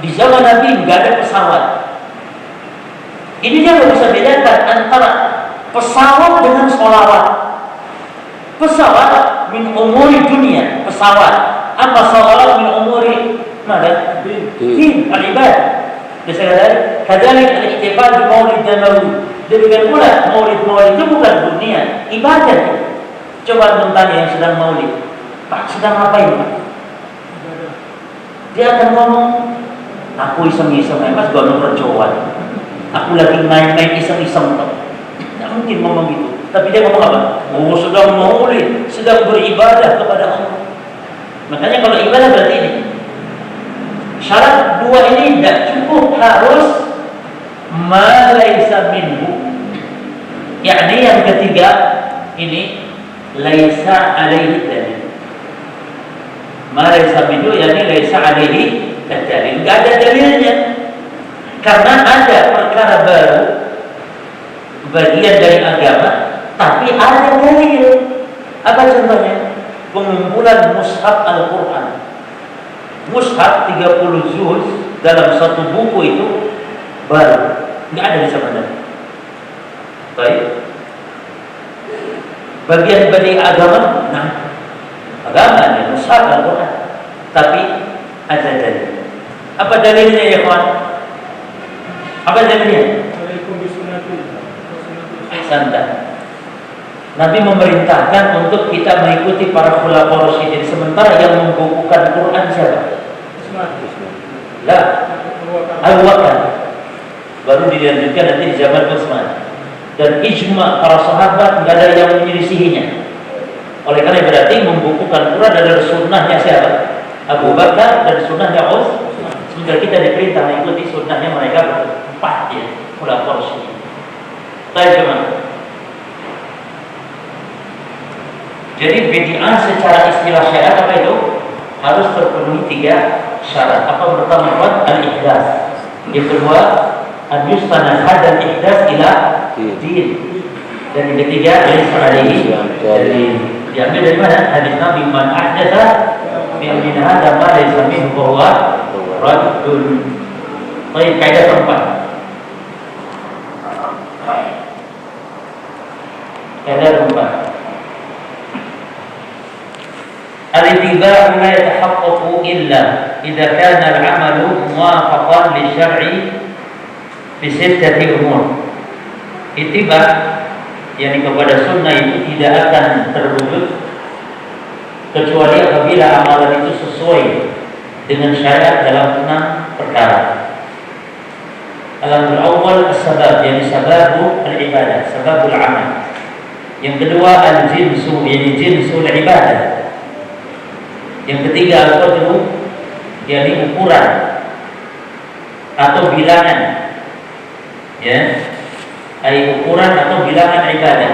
di zaman Nabi nggak ada pesawat. Ini dia nggak bisa bedakan antara pesawat dengan sholawat. Pesawat min umuri dunia, pesawat. Apa sholawat min umuri mana? Din al-ibadah. Kadzalik al-ihtifal bi maulid nabawi. Demikian pula maulid itu bukan dunia, ibadah. Coba tanya yang sedang maulid, Pak sedang ngapain Pak? Dia akan ngomong, aku iseng-iseng, mas gak mau percobaan. Aku lagi main-main iseng-iseng. Tidak mungkin ngomong gitu. Tapi dia ngomong apa? Oh, sedang maulid, sedang beribadah kepada Allah. Makanya kalau ibadah berarti ini syarat 2 ini tidak cukup, harus ma laisa minhu, yakni yang ketiga ini laisa alaihi dalil. Ma laisa minhu yakni laisa alaihi dalil, enggak ada dalilnya. Karena ada perkara baru, bagian dari agama, tapi ada dalil. Apa contohnya? Pengumpulan mushaf Al-Quran. Mushaf 30 juz dalam satu buku itu baru, nggak ada di zaman Nabi. Baik. Bagian dari agama, nah, agama dan mushaf Al-Quran, tapi ada dalil. Apa dalilnya ya kawan? Apa dalilnya? Ahsanta. Nabi memerintahkan untuk kita mengikuti para khulafaur rasyidin, sementara yang membukukan Quran siapa? Lah, Abu Bakar. Baru dilanjutkan nanti di zaman Utsman. Dan ijma para sahabat tidak ada yang menyelisihinya. Oleh karena berarti membukukan Quran adalah sunnahnya siapa? Abu Bakar dan sunnahnya Utsman. Sementara kita diperintah mengikuti sunnahnya mereka berempat ya, khulafaur rasyidin. Baik, jadi bid'ah secara istilah syariat apa itu? Harus terpenuhi 3 syarat. Apa pertama? Al-ihdas. Yang kedua, an-yustana hadal ihdas ila din. Dan yang ketiga, laisa alaihi dalil. Diambil dari mana? Hadis Nabi, man ahdatsa min hadza ma laysa minhu fa huwa raddun. Baik, kaidah keempat. Kaidah keempat. Al-ittiba'u la yatahaqqaqu illa idza kana al-'amalu muwafaqan li-syar'i fi sittati umur. Ittiba' yakni kepada sunnah itu tidak akan terwujud kecuali apabila amalan itu sesuai dengan syariat dalam 6 perkara. Al-amrul awwal as-sabab, yakni sababu al-ibadah, sababul amal. Yang kedua al-jinsu, yakni jinsul ibadah. Yang ketiga al-qadru, yakni ukuran atau bilangan, ya, ukuran atau bilangan ibadah.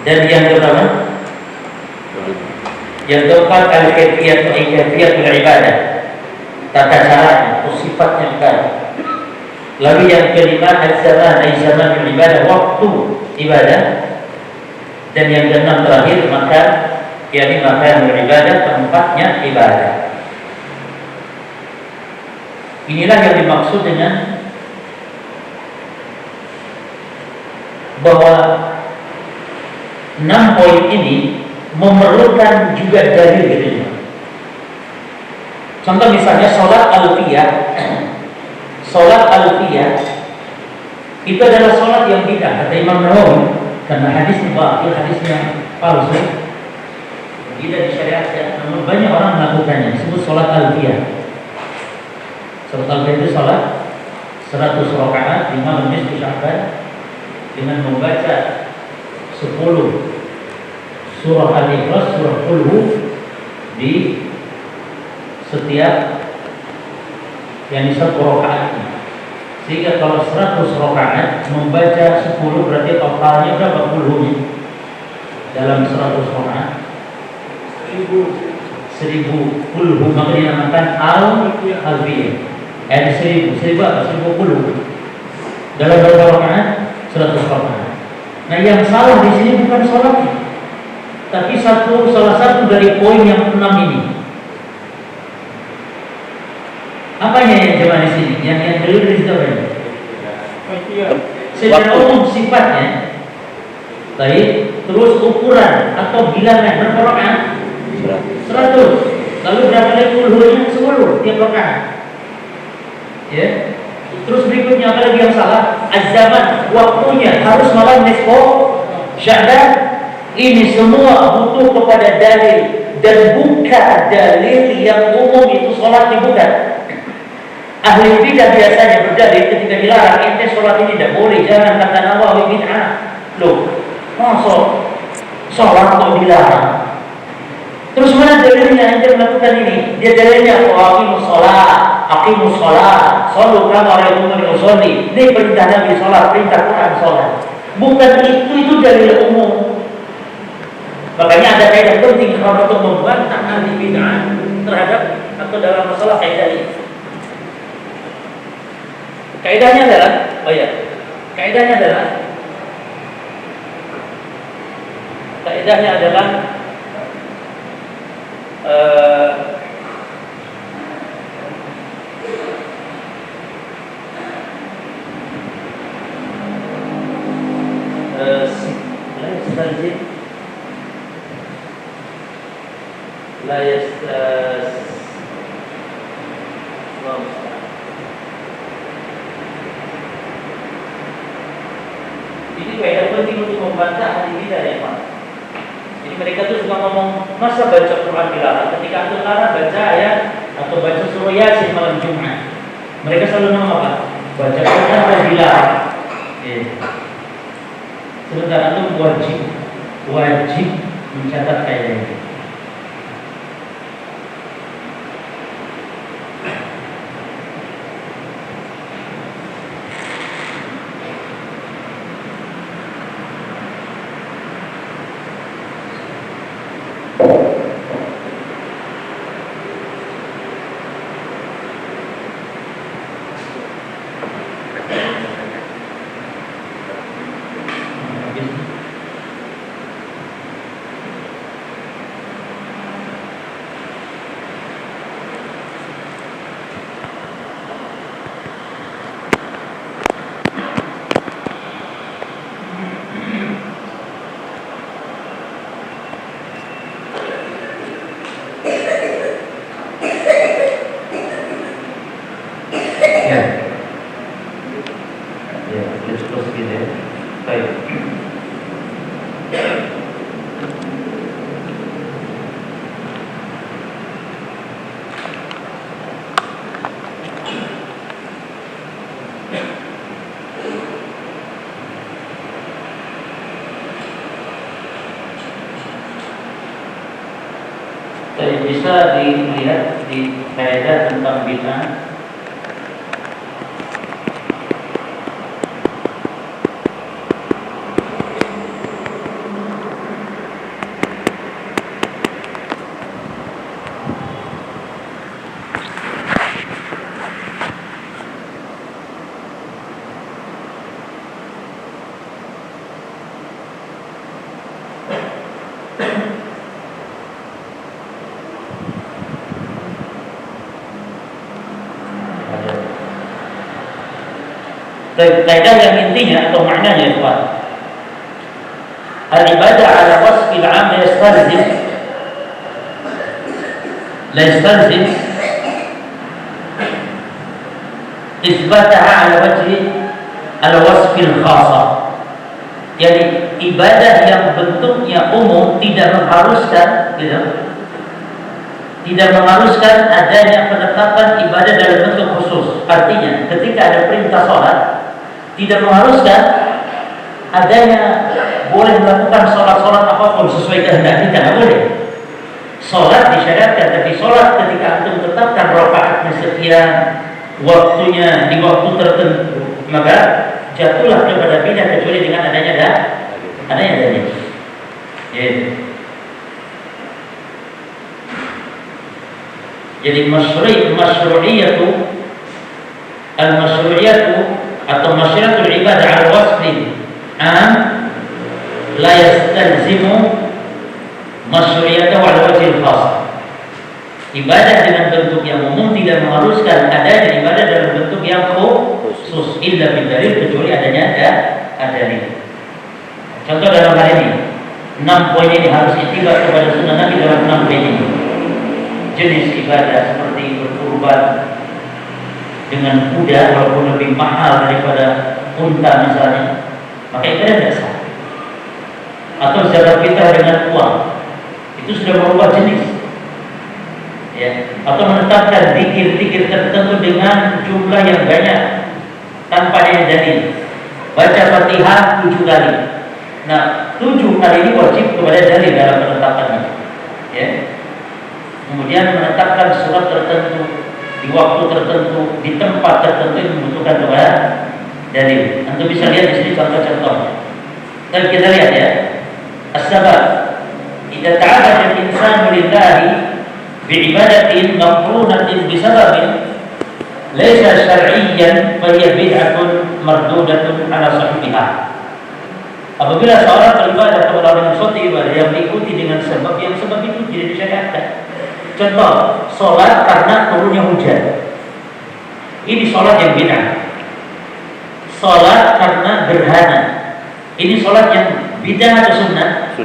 Dan yang keberapa? Yang keempat al-kayfiyatul ibadah, tata caranya atau sifatnya ibadah. Lalu yang kelima al-zaman ibadah, waktu ibadah. Dan yang keenam terakhir makan, yakni makan ibadah, tempatnya ibadah. Inilah yang dimaksud dengan bahwa 6 poin ini memerlukan juga dalil gitu. Contoh misalnya sholat alfiyah. Sholat alfiyah itu adalah sholat yang bid'ah kata Imam Nawawi, karena hadisnya batil, hadisnya palsu, tidak disyariatkan. Namun banyak orang melakukannya, disebut sholat alfiyah. Sholat alfiyah itu sholat 100 rakaat 5 nisfu Sya'ban dengan membaca 10 surah Al-Ikhlas, surah Qul di setiap yang 1 rakaatnya. Sehingga kalau 100 rakaat membaca 10 berarti totalnya berapa Qul-nya? Dalam 100 rakaat 1000 Qul, maka dinamakan al-alfiyah. 1000 apa? 1000 Qul. Dalam berapa rakaat? 100 rakaat. Nah, yang salah di sini bukan salatnya, tapi salah satu dari poin yang 6 ini. Apanya yang jemaah di sini? Yang dulu di situ apa? Secara umum sifatnya, baik. Terus ukuran atau bilangan berapa rakaat? 100. Lalu berapa kali Qul-nya? 10 tiap rakaat. Ya. Terus berikutnya apa lagi yang salah? Az-zaman, waktunya harus malam nisfu Sya'ban. Ini semua butuh kepada dalil, dan bukan dalil yang umum itu sholat bukan. Ahli bidah biasanya berdalil ketika dilarang, ente sholat ini tidak boleh, jangan, kata Nawawi bid'ah. Loh, masa sholat kok dilarang? Terus mana dalilnya ente melakukan ini? Dia dalilnya aqimus sholat, Shallu kama ra'aitumuni usolli. Ini perintah Nabi sholat, perintah Quran sholat. Bukan itu dalil umum. Makanya ada kaidah penting kalau untuk membantah ahli bid'ah terhadap atau dalam masalah kaidah ini. Kaidahnya adalah, kaidahnya adalah ini kaidah penting untuk membantah ahli bidah ya Pak. Jadi mereka tuh suka ngomong masa baca Quran dilarang, ketika antum larang baca ayat atau baca surah Yasin malam Jumat. Mereka selalu ngomong apa? Baca Quran dan dilarang. Sementara antum wajib mencatat kaidah ini. Bisa dilihat di kaidah tentang bid'ah. Kaidah yang intinya atau maknanya Pak, al-ibadah ala wasfil 'am la yastalzim isbataha ala wajhi al-wasfil khassa. Jadi ibadah yang bentuknya umum tidak mengharuskan tidak mengharuskan adanya penetapan ibadah dalam bentuk khusus. Artinya ketika ada perintah sholat tidak mengharuskan adanya boleh melakukan sholat apapun sesuai kehendak kita, tidak boleh. Sholat disyariatkan, tapi sholat ketika antum tetapkan rakaatnya sekian, waktunya di waktu tertentu, maka jatuhlah kepada bidah kecuali dengan adanya dalil. Jadi masyru'iyatu atau masyru'atul ibadah ala wasfin la yastalzimu masyru'iyatahu ala wajhil khas. Ibadah dengan bentuk yang umum tidak mengharuskan adanya ibadah dalam bentuk yang khusus illa bidalil, kecuali adanya dalil. Contoh dalam hal ini 6 poin ini harus ittiba kepada sunnah Nabi dalam 6 poin ini. Jenis ibadah seperti berkurban dengan kuda walaupun lebih mahal daripada unta misalnya, maka ibadah tidak sah. Atau zakat fitrah dengan uang, itu sudah merubah jenis. Atau menetapkan zikir-zikir tertentu dengan jumlah yang banyak tanpa adanya dalil. Baca Fatihah 7 kali. Nah, 7 kali ini wajib kepada dalil dalam penetapannya. Kemudian menetapkan surat tertentu di waktu tertentu, di tempat tertentu yang membutuhkan doa dalil. Anda bisa lihat di sini contoh-contohnya. Dan kita lihat ya, as-sabab. Idza ta'abbada al-insanu lillahi bi'ibadatin maqrunatin bisababin laysa syar'iyyan fa hiya bid'atun mardudatun 'ala sahibiha. Apabila seorang beribadah kepada Allah dengan suatu ibadah yang diikuti dengan sebab yang sebab itu tidak disyariatkan. Contoh, sholat karena turunnya hujan. Ini sholat yang bid'ah. Sholat karena gerhana. Ini sholat yang bid'ah atau sunnah?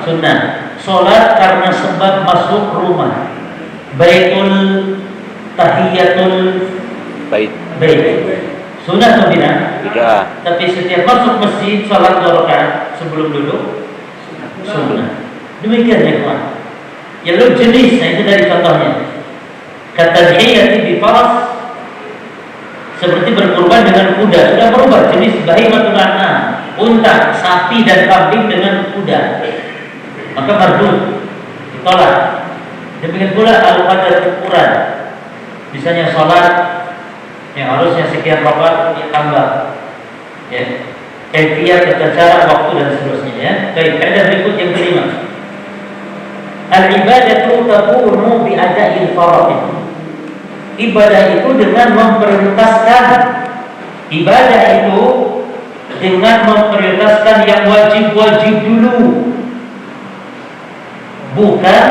Sunnah. Sholat karena sebab masuk rumah. Baitul tahiyatul bait. Sunnah atau bid'ah? Bid'ah. Tapi setiap masuk masjid sholat 2 rakaat sebelum duduk sunnah. Demikian ya kawan. Yang lebih jenis, nah itu dari contohnya. Katadhiyati bi faras, seperti berkurban dengan kuda. Sudah berubah jenis bahimatul an'am, unta, sapi dan kambing dengan kuda. Maka mardud, ditolak. Demikian pula al-qadar ukuran. Misalnya sholat yang harusnya sekian rakaat ditambah. Ya. Kaifiyat, tata cara, waktu dan seterusnya ya. Baik, kaidah berikut yang kelima. Al-ibadatu takunu bi ada'il faraid. Ibadah itu dengan memprioritaskan yang wajib-wajib dulu. Bukan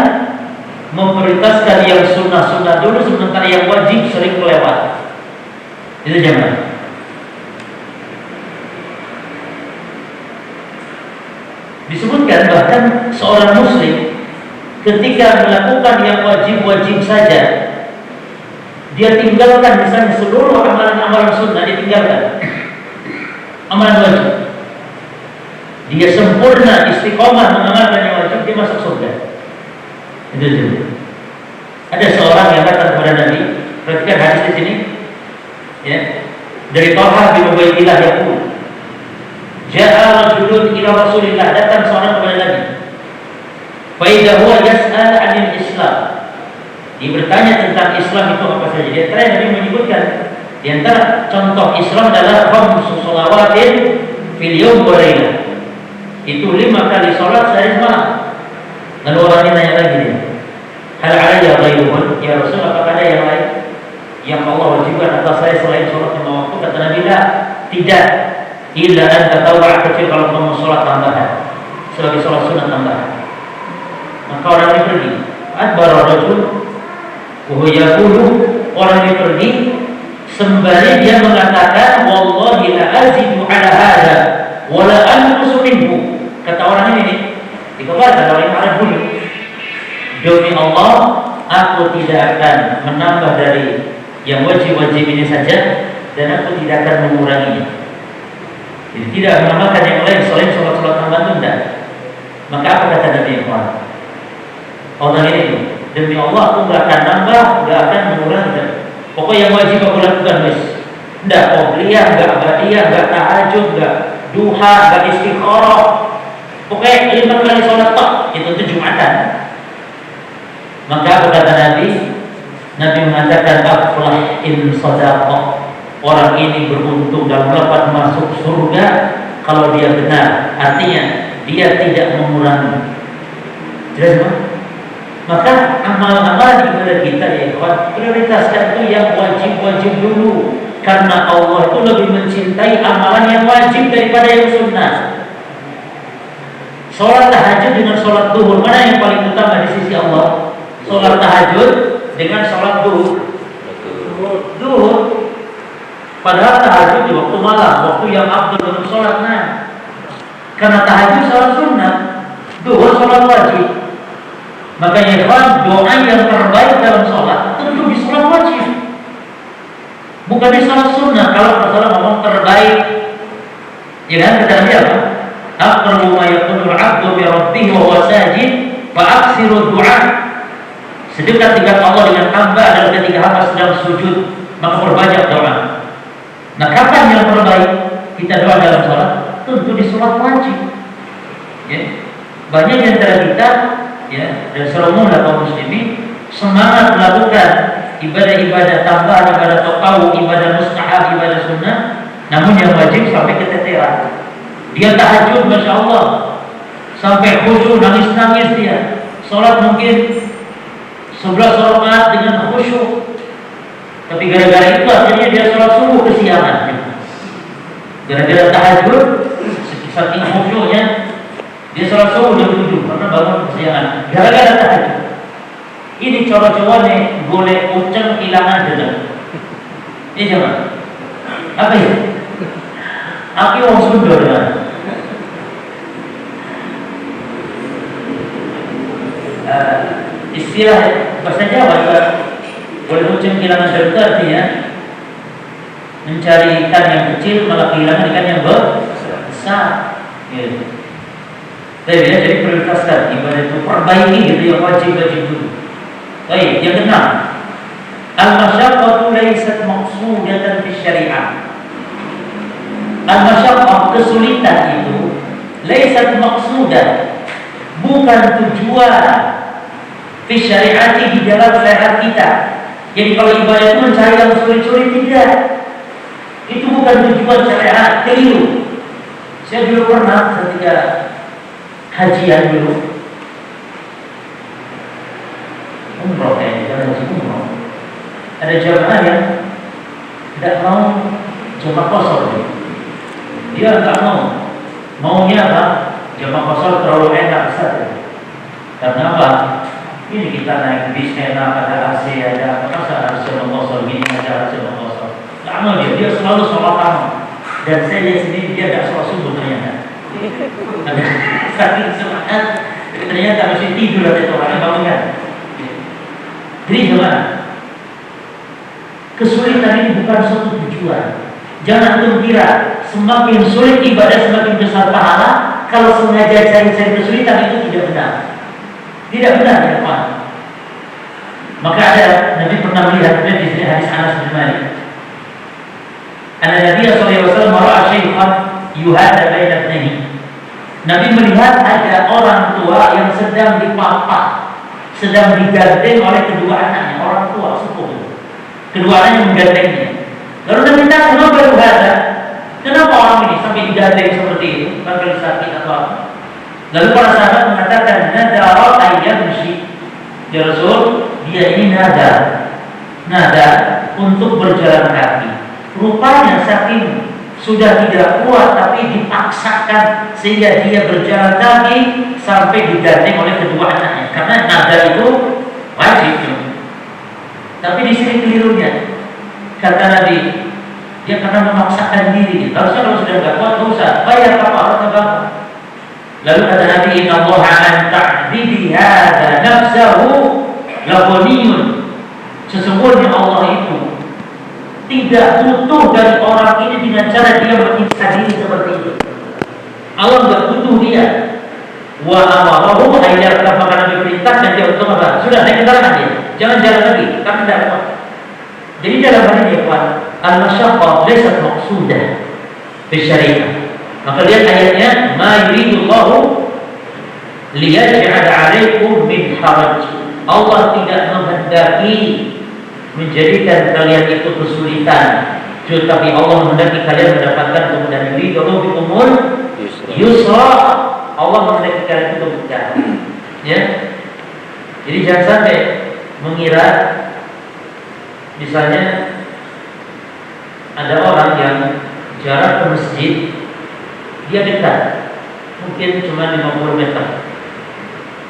memprioritaskan yang sunnah-sunnah dulu sementara yang wajib sering kelewat. Itu jangan. Disebutkan bahkan seorang muslim ketika melakukan yang wajib-wajib saja, dia tinggalkan misalnya seluruh amalan-amalan sunnah, ditinggalkan amalan wajib. Dia sempurna istiqomah mengamalkan yang wajib, dia masuk surga. Itu juga. Ada seorang yang datang kepada Nabi, perhatikan hadis di sini, ya, dari Talha bin Ubaidillah yaqul, ja'a rajulun ila Rasulillah, datang seorang kepada Nabi. Fa idza huwa yas'al 'anil Islam. Dia bertanya tentang Islam itu apa saja. Dia tanya, Nabi menyebutkan di antara contoh Islam adalah khamsu shalawatin fil yawm wa lailah. Itu 5 kali salat sehari semalam. Lalu orang ini nanya lagi dia, hal alayya ghairuhun? Ya Rasul, apakah ada yang lain yang Allah wajibkan atas saya selain salat 5 waktu? Kata Nabi, tidak. Illa an tatawwa', kecuali kalau kamu salat tambahan sebagai salat sunat tambahan. Maka orang ini pergi. Adbara rajul wa huwa yaqulu, orang ini pergi sembari dia mengatakan wallahi la azidu ala hada wa la anqusu minhu. Kata orang ini nih, dikeluarkan oleh Arab dulu, demi Allah aku tidak akan menambah dari yang wajib-wajib ini saja dan aku tidak akan menguranginya. Jadi tidak menambahkan yang lain selain sholat-sholat tambahan itu tidak. Maka apa kata Nabi Muhammad? Orang ini tuh, demi Allah aku nggak akan nambah, nggak akan mengurangi. Pokoknya yang wajib aku lakukan wis. Nggak qobliyah, nggak ba'diyah, nggak tahajud, nggak duha, nggak istikharah. Pokoknya 5 kali sholat tok, itu Jumatan. Maka apa kata Nabi? Nabi mengatakan aflah in sadaqah. Orang ini beruntung dan dapat masuk surga kalau dia benar. Artinya dia tidak mengurangi. Jelas kan? Maka amal-amal ibadah kita ya kawan, prioritaskan itu yang wajib-wajib dulu. Karena Allah itu lebih mencintai amalan yang wajib daripada yang sunnah. Sholat tahajud dengan sholat duhur, mana yang paling utama di sisi Allah? Sholat tahajud dengan sholat duhur. Duhur. Padahal tahajud di waktu malam, waktu yang afdal untuk sholatnya. Karena tahajud sholat sunnah, duhur sholat wajib. Makanya doa yang terbaik dalam sholat tentu di sholat wajib, bukan di sholat sunnah. Kalau masalah ngomong terbaik, ya kan kata Nabi apa? Aqrabu ma yakunul 'abdu bi rabbih wa huwa sajid fa aksiru du'a. Sedekat-dekat Allah dengan hamba adalah ketika hamba sedang sujud, maka perbanyak doa. Nah, kapan yang terbaik kita doa dalam sholat? Tentu di sholat wajib. Ya. Banyak di antara kita, ya, dan seluruh kaum muslimin semangat melakukan ibadah-ibadah tambahan, ibadah tatawwu, ibadah mustahab, ibadah sunnah. Namun yang wajib sampai keteteran. Dia tahajud, masya Allah, sampai khusyuk, nangis-nangis dia. Sholat mungkin 11 rakaat dengan khusyuk. Tapi gara-gara itu akhirnya dia sholat subuh kesiangan. Gara-gara tahajud, saking khusyuknya dia sholat subuh jam 7 karena bangun kesiangan. Gara-gara tahajud. Ini cowok-cowoknya boleh uceng hilangan dedek. Ini jangan. Apa ya? Aku orang Sunda kan. Istilah bahasa Jawa boleh uceng hilangan dedek artinya mencari ikan yang kecil malah kehilangan ikan yang besar. Ya. Jadi prioritaskan ibadah itu perbaiki gitu yang wajib-wajib dulu. Baik, yang keenam, al-masyaqqatu laysat maqsudatan fi syariah. Al-masyaqqah, kesulitan itu laysat maqsudah, bukan tujuan fi syariah di dalam syariat kita. Jadi kalau ibadah itu mencari yang sulit-sulit, tidak. Itu bukan tujuan syariat, keliru. Saya dulu pernah ketika hajian dulu, umroh kayaknya, karena haji umroh, ada jamaah yang tidak mau jamaah qashar. Dia tidak mau, maunya apa? Jamaah qashar terlalu enak saja. Karena apa? Ini kita naik bis enak, ada AC, ada masa harus jamaah qashar gini, ada jamaah qashar. Tidak mau dia selalu sholat tamat. Dan saya lihat sendiri dia tidak sholat subuh ternyata. Saking semangat, ternyata masih tidur atau orangnya bangunkan. Jadi gimana? Kesulitan ini bukan suatu tujuan. Jangan kira semakin sulit ibadah semakin besar pahala. Kalau sengaja cari-cari kesulitan itu tidak benar. Tidak benar ya Pak. Maka ada Nabi pernah melihat di sini hadis Anas bin Malik. Nabi sallallahu alaihi wasallam mera'a syai'an yuhada baina ibnaihi. Nabi melihat ada orang tua yang sedang dipapah, sedang digandeng oleh kedua anaknya, orang tua sepuh. Kedua anaknya menggandengnya. Lalu Nabi tanya, "Kenapa yuhada? Kenapa orang ini sampai digandeng seperti itu? Bakal sakit atau apa?" Lalu para sahabat mengatakan, "Nadara ayyamshi." Ya Rasul, dia ini nada untuk berjalan kaki. Rupanya saking sudah tidak kuat tapi dipaksakan sehingga dia berjalan kaki sampai digandeng oleh kedua anaknya. Karena nada itu wajib. Tapi di sini kelirunya. Kata Nabi, dia karena memaksakan diri. Harusnya kalau sudah tidak kuat tidak usah bayar apa-apa. Lalu kata Nabi, "Inna Allah an ta'dibi hadza nafsahu laghaniyyun." Sesungguhnya Allah itu tidak butuh dari orang ini dengan cara dia menyiksa diri seperti itu. Allah tidak butuh dia. Wa amarahu ayyarka, maka Nabi perintahkan dia untuk apa? Sudah naik kendaraan dia, jangan jalan lagi, karena tidak kuat. Jadi dalam hal ini Pak, al-masyaqqah laysat maqsudah fi syariah. Maka lihat ayatnya, ma yuridullahu liyaj'ala 'alaikum min haraj. Allah tidak menghendaki menjadikan kalian itu kesulitan, tetapi Allah menghendaki kalian mendapatkan kemudahan. Yuridu bikumul yusra. Allah menghendaki kalian itu kemudahan. Ya. Jadi jangan sampai mengira misalnya ada orang yang jarak ke masjid dia dekat, mungkin cuma 50 meter.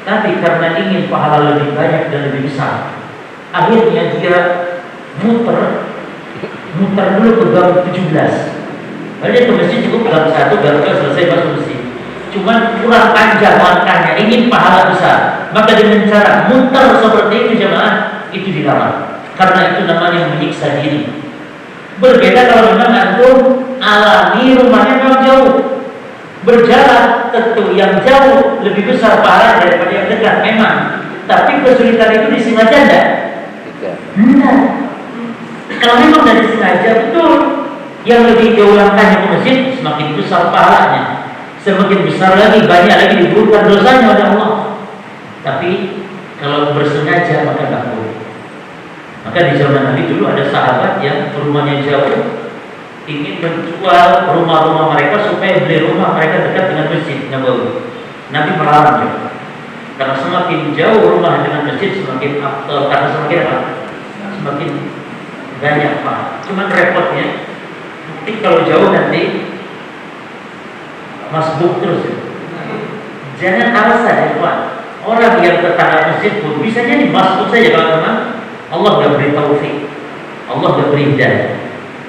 Tapi karena ingin pahala lebih banyak dan lebih besar, akhirnya dia muter dulu ke gang 17. Padahal ke masjid cukup gang 1, gang 2 selesai masuk masjid. Cuma kurang panjang langkahnya, ingin pahala besar. Maka dengan cara muter seperti itu jemaah, itu dilarang. Karena itu namanya menyiksa diri. Berbeda kalau memang antum alami rumahnya memang jauh. Berjalan tentu yang jauh lebih besar pahala daripada yang dekat memang. Tapi kesulitan itu disengaja enggak? Enggak. Kalau memang dari disengaja betul, yang lebih jauh langkahnya ke masjid semakin besar pahalanya. Semakin besar lagi, banyak lagi digugurkan dosanya oleh Allah. Tapi kalau bersengaja maka tidak boleh. Maka Maka di zaman Nabi dulu ada sahabat yang rumahnya jauh, ingin menjual rumah-rumah mereka supaya beli rumah mereka dekat dengan Masjid Nabawi. Nabi melarang juga, karena semakin jauh rumah dengan masjid semakin afdal, karena semakin apa? Semakin banyak pak. Cuman repotnya, nanti kalau jauh nanti masbuk terus. Jangan alasan ya Pak. Orang yang tetangga masjid pun bisa jadi masbuk saja kalau memang Allah tidak beri taufik, Allah tidak beri hidayah.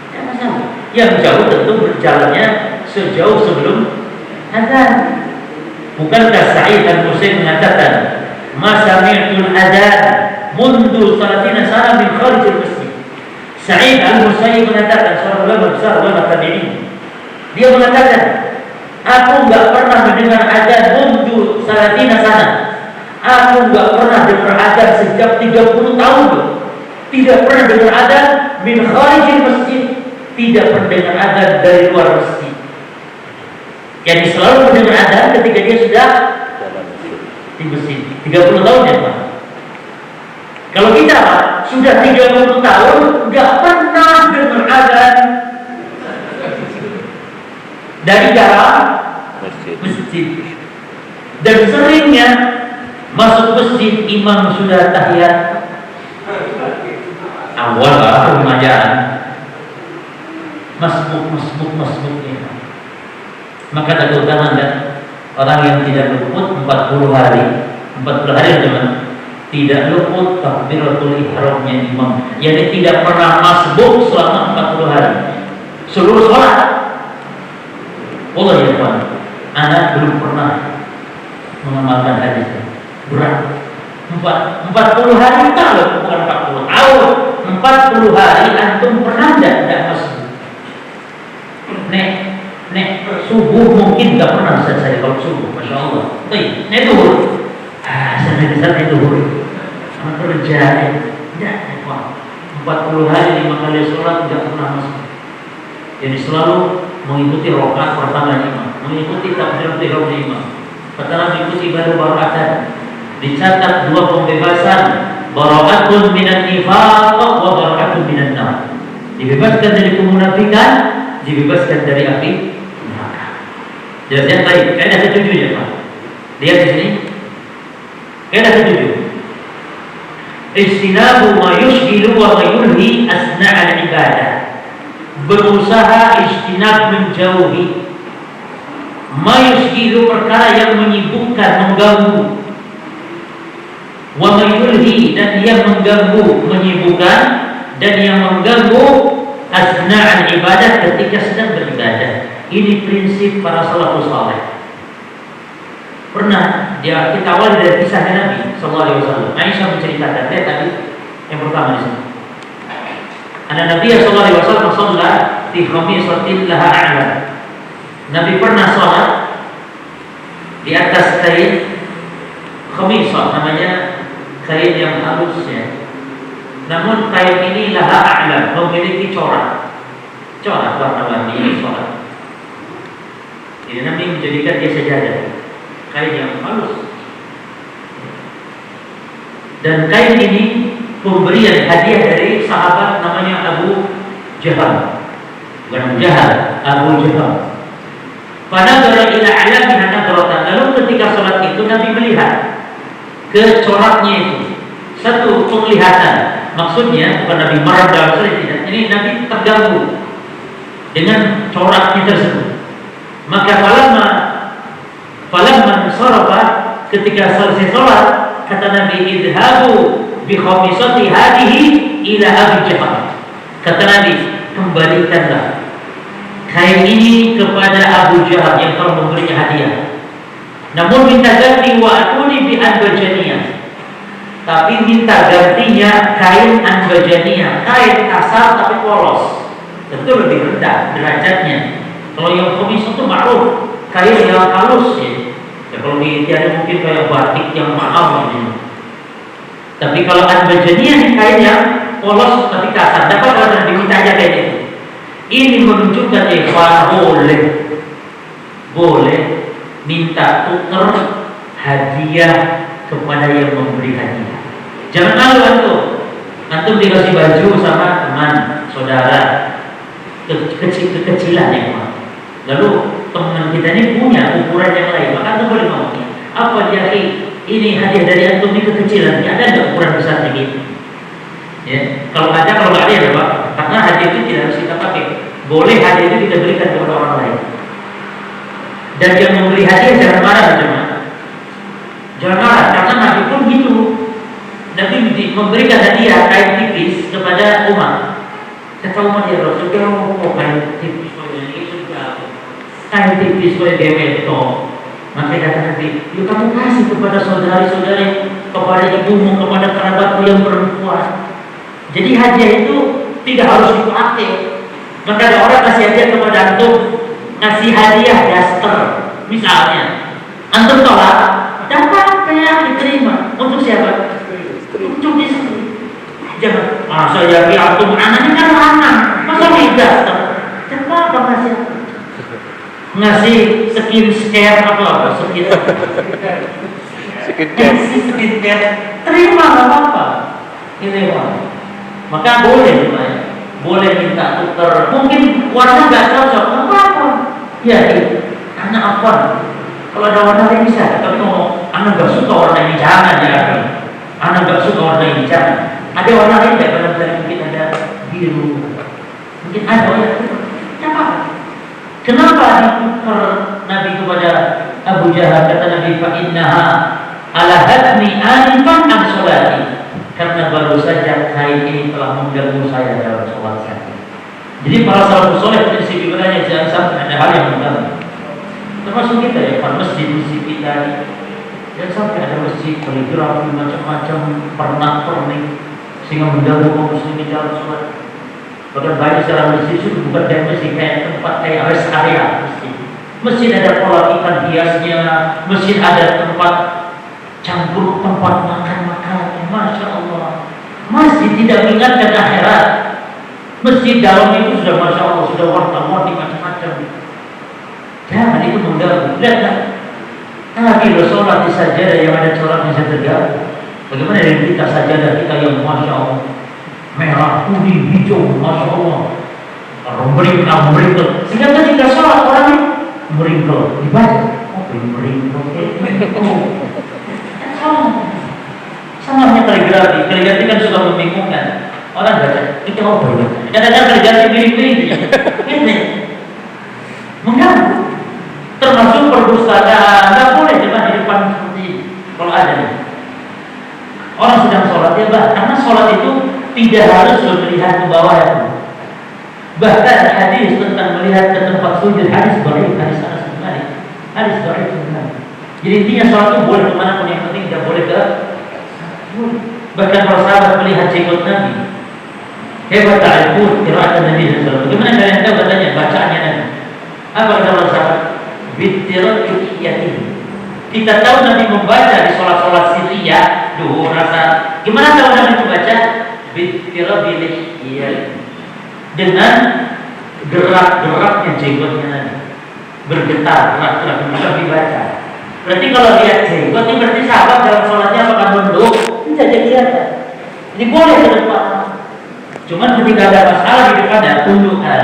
Jangan masalah. Yang jauh tentu berjalannya sejauh sebelum adzan. Bukankah Sa'id al-Musayyib mengatakan, "Ma sami'tul adzan mundu 30 sana min kharij al-masjid." Sa'id al-Musayyib mengatakan, seorang ulama besar, ulama tabi'in. Dia mengatakan, aku enggak pernah mendengar adzan mundu 30 sana. Aku enggak pernah dengar adzan sejak 30 tahun. Tidak pernah dengar adzan min kharij al-masjid. Tidak pernah dengar adzan dari luar masjid. Yang selalu mendengar adzan ketika dia sudah di masjid. 30 tahun ya Pak. Kalau kita Pak, sudah 30 tahun nggak pernah dengar adzan dari dalam masjid. Dan seringnya masuk masjid imam sudah tahiyat awal lah remaja, masbuk ya. Maka tak keutamaan kan orang yang tidak luput 40 hari teman, tidak luput takbiratul ihramnya imam, jadi tidak pernah masbuk selama 40 hari seluruh sholat. Allah ya Tuhan, anak belum pernah mengamalkan hadis berat. 40 hari kalau bukan 40 tahun, 40 hari antum pernah tidak masbuk? Nek subuh mungkin nggak pernah Ustaz saya kalau subuh, masya Allah. Nek duhur, sampai duhur, anak kerja, tidak, 40 hari 5 kali sholat nggak pernah masuk. Jadi selalu mengikuti rakaat pertama imam, mengikuti takbiratul ihram imam. Pertama mengikuti baru-baruatan, dicatat 2 pembebasan, barokatun minan nifaq wa barokatun minan nar. Dibebaskan dari kemunafikan, dibebaskan dari api neraka. Jelas ya, baik. Kaidah ke-7 ya Pak. Lihat di sini. Kaidah ke-7. Ijtinabu ma yushghilu wa ma yulhi asna' al-ibadah. Berusaha ijtinab menjauhi ma yushghilu, perkara yang menyibukkan, mengganggu, wa ma yulhi, dan yang mengganggu, menyibukkan dan yang mengganggu asna'al ibadah ketika sedang beribadah. Ini prinsip para salafus saleh. Pernah kita awali dari kisah Nabi sallallahu alaihi wasallam. Aisyah menceritakan, lihat tadi yang pertama di sini. Nabi sallallahu alaihi wasallam sholat di khamisatin laha a'la. Nabi pernah sholat di atas kain khamisah, namanya kain yang halus ya. Namun kain ini laha a'la, memiliki corak warna-warni sholat. Jadi Nabi menjadikan dia sajadah, kain yang halus. Dan kain ini pemberian hadiah dari sahabat namanya Abu Jahal, bukan Abu Jahal, Abu Jahal. Fanadhara ila alamiha nadratan. Lalu ketika sholat itu Nabi melihat ke coraknya itu. Satu penglihatan, maksudnya bukan Nabi marah dalam sholat, tidak. Ini Nabi terganggu dengan coraknya tersebut. Maka falamma sarafa, ketika selesai sholat, kata Nabi, idhabu bi khamisati hadihi ila Abi Jahal. Kata Nabi, kembalikanlah kain ini kepada Abu Jahal yang telah memberinya hadiah. Namun minta ganti wa atuni bi anbajaniyah. Tapi minta gantinya kain anbajaniyah, kain kasar tapi polos. Tentu lebih rendah derajatnya. Kalau yang khamis itu ma'ruf, kain yang halus ya. Kalau di tiada mungkin kayak batik yang mahal gitu. Tapi kalau anbajaniyah kain yang polos tapi kasar, dapat kalau diminta aja kayak itu. Ini menunjukkan boleh minta tuker hadiah kepada yang memberi hadiah. Jangan malu antum Antum dikasih baju sama teman, saudara, kekecilan ya Pak. Lalu teman kita ini punya ukuran yang lain, maka antum boleh ngomong, apa dia ini hadiah dari antum ini kekecilan, ada nggak ukuran besar begini? Ya, kalau nggak ada ya Pak, karena hadiah itu tidak harus kita pakai. Boleh hadiah itu kita berikan kepada orang lain. Dan yang memberi hadiah jangan marah, jangan marah, karena Nabi pun gitu. Nabi memberikan hadiah kain tipis kepada Umar. Kata Umar, ya Rasulullah, kok kain tipis ini sudah kain tipis oleh demeto. Maka kata Nabi, yuk kamu kasih kepada saudari-saudari, kepada ibumu, kepada kerabatmu yang perempuan. Jadi hadiah itu tidak harus dipakai. Maka ada orang kasih hadiah kepada antum, kasih hadiah daster, misalnya, antum tolak, dapat apa diterima untuk siapa? Untuk istri. Jangan, saya antum anak ini kan anak, masa ini daster? Kenapa ngasih? Ngasih skincare apa skincare, terima nggak apa-apa. Ini Pak. Maka boleh minta tuker, mungkin warna nggak cocok, nggak apa-apa. Ya, anak apa? Kalau ada warna lain bisa, tapi kalau anak nggak suka warna ini jangan ya. Anak nggak suka warna ini jangan. Ada warna lain nggak? Barangkali mungkin ada biru, mungkin ada ya. Apa? Kenapa ditukar Nabi kepada Abu Jahal? Kata Nabi, fa innaha ala hadmi anifan an sholati. Karena baru saja kain ini telah mengganggu saya dalam sholat saya. Jadi para salafus soleh prinsip ibadahnya jangan sampai ada hal yang mengganggu. Termasuk kita ya, masjid kita ini. Jangan sampai ada masjid kaligrafi macam-macam pernak-pernik sehingga mengganggu kaum muslimin dalam sholat. Bahkan banyak secara masjid itu bukan kayak masjid, kayak tempat kayak rest area masjid. Masjid ada pola ikan hiasnya, masjid ada tempat campur tempat makan-makan. Masya Allah, masjid tidak mengingatkan akhirat. Masjid dalam itu sudah Masya Allah, sudah warna-warni macam-macam. Jangan itu mengganggu. Lihatlah, Nabi sholat di sajadah yang ada coraknya segala. Bagaimana dengan kita sajadah kita yang Masya Allah, merah, kuning, hijau, Masya Allah, meringkel. Sehingga ketika sholat orang ini meringkel, dibaca, meringkel. Samanya kaligrafi kan suka membingungkan orang baca itu apa ya? Kadang-kadang kaligrafi miring-miring ini mengganggu. Termasuk perpustakaan nggak boleh cuma di depan seperti ini. Kalau ada nih orang sedang sholat ya karena sholat itu tidak harus melihat ke bawah ya. Bahkan hadis tentang melihat ke tempat sujud, hadis dhaif, hadis Anas bin Malik, hadis dhaif. Jadi intinya sholat itu boleh kemana pun, yang penting tidak boleh ke. Bahkan para sahabat melihat jenggot Nabi. Hebat ta'rifun qira'at Nabi sallallahu alaihi wasallam. Bagaimana kalian tahu katanya bacaannya Nabi? Apa kata para sahabat? Bitirqiyatihi. Kita tahu Nabi membaca di sholat-sholat sirriyah, duhur, asar. Gimana tahu Nabi membaca? Bitirqiyatihi. Dengan gerak-geraknya jenggotnya Nabi. Bergetar, gerak-gerak bisa dibaca. Berarti kalau lihat jenggot ini berarti sahabat dalam sholatnya apakah nunduk? Tidak jadi kelihatan. Ini boleh ke depan. Cuman ketika ada masalah di depan ada tundukan,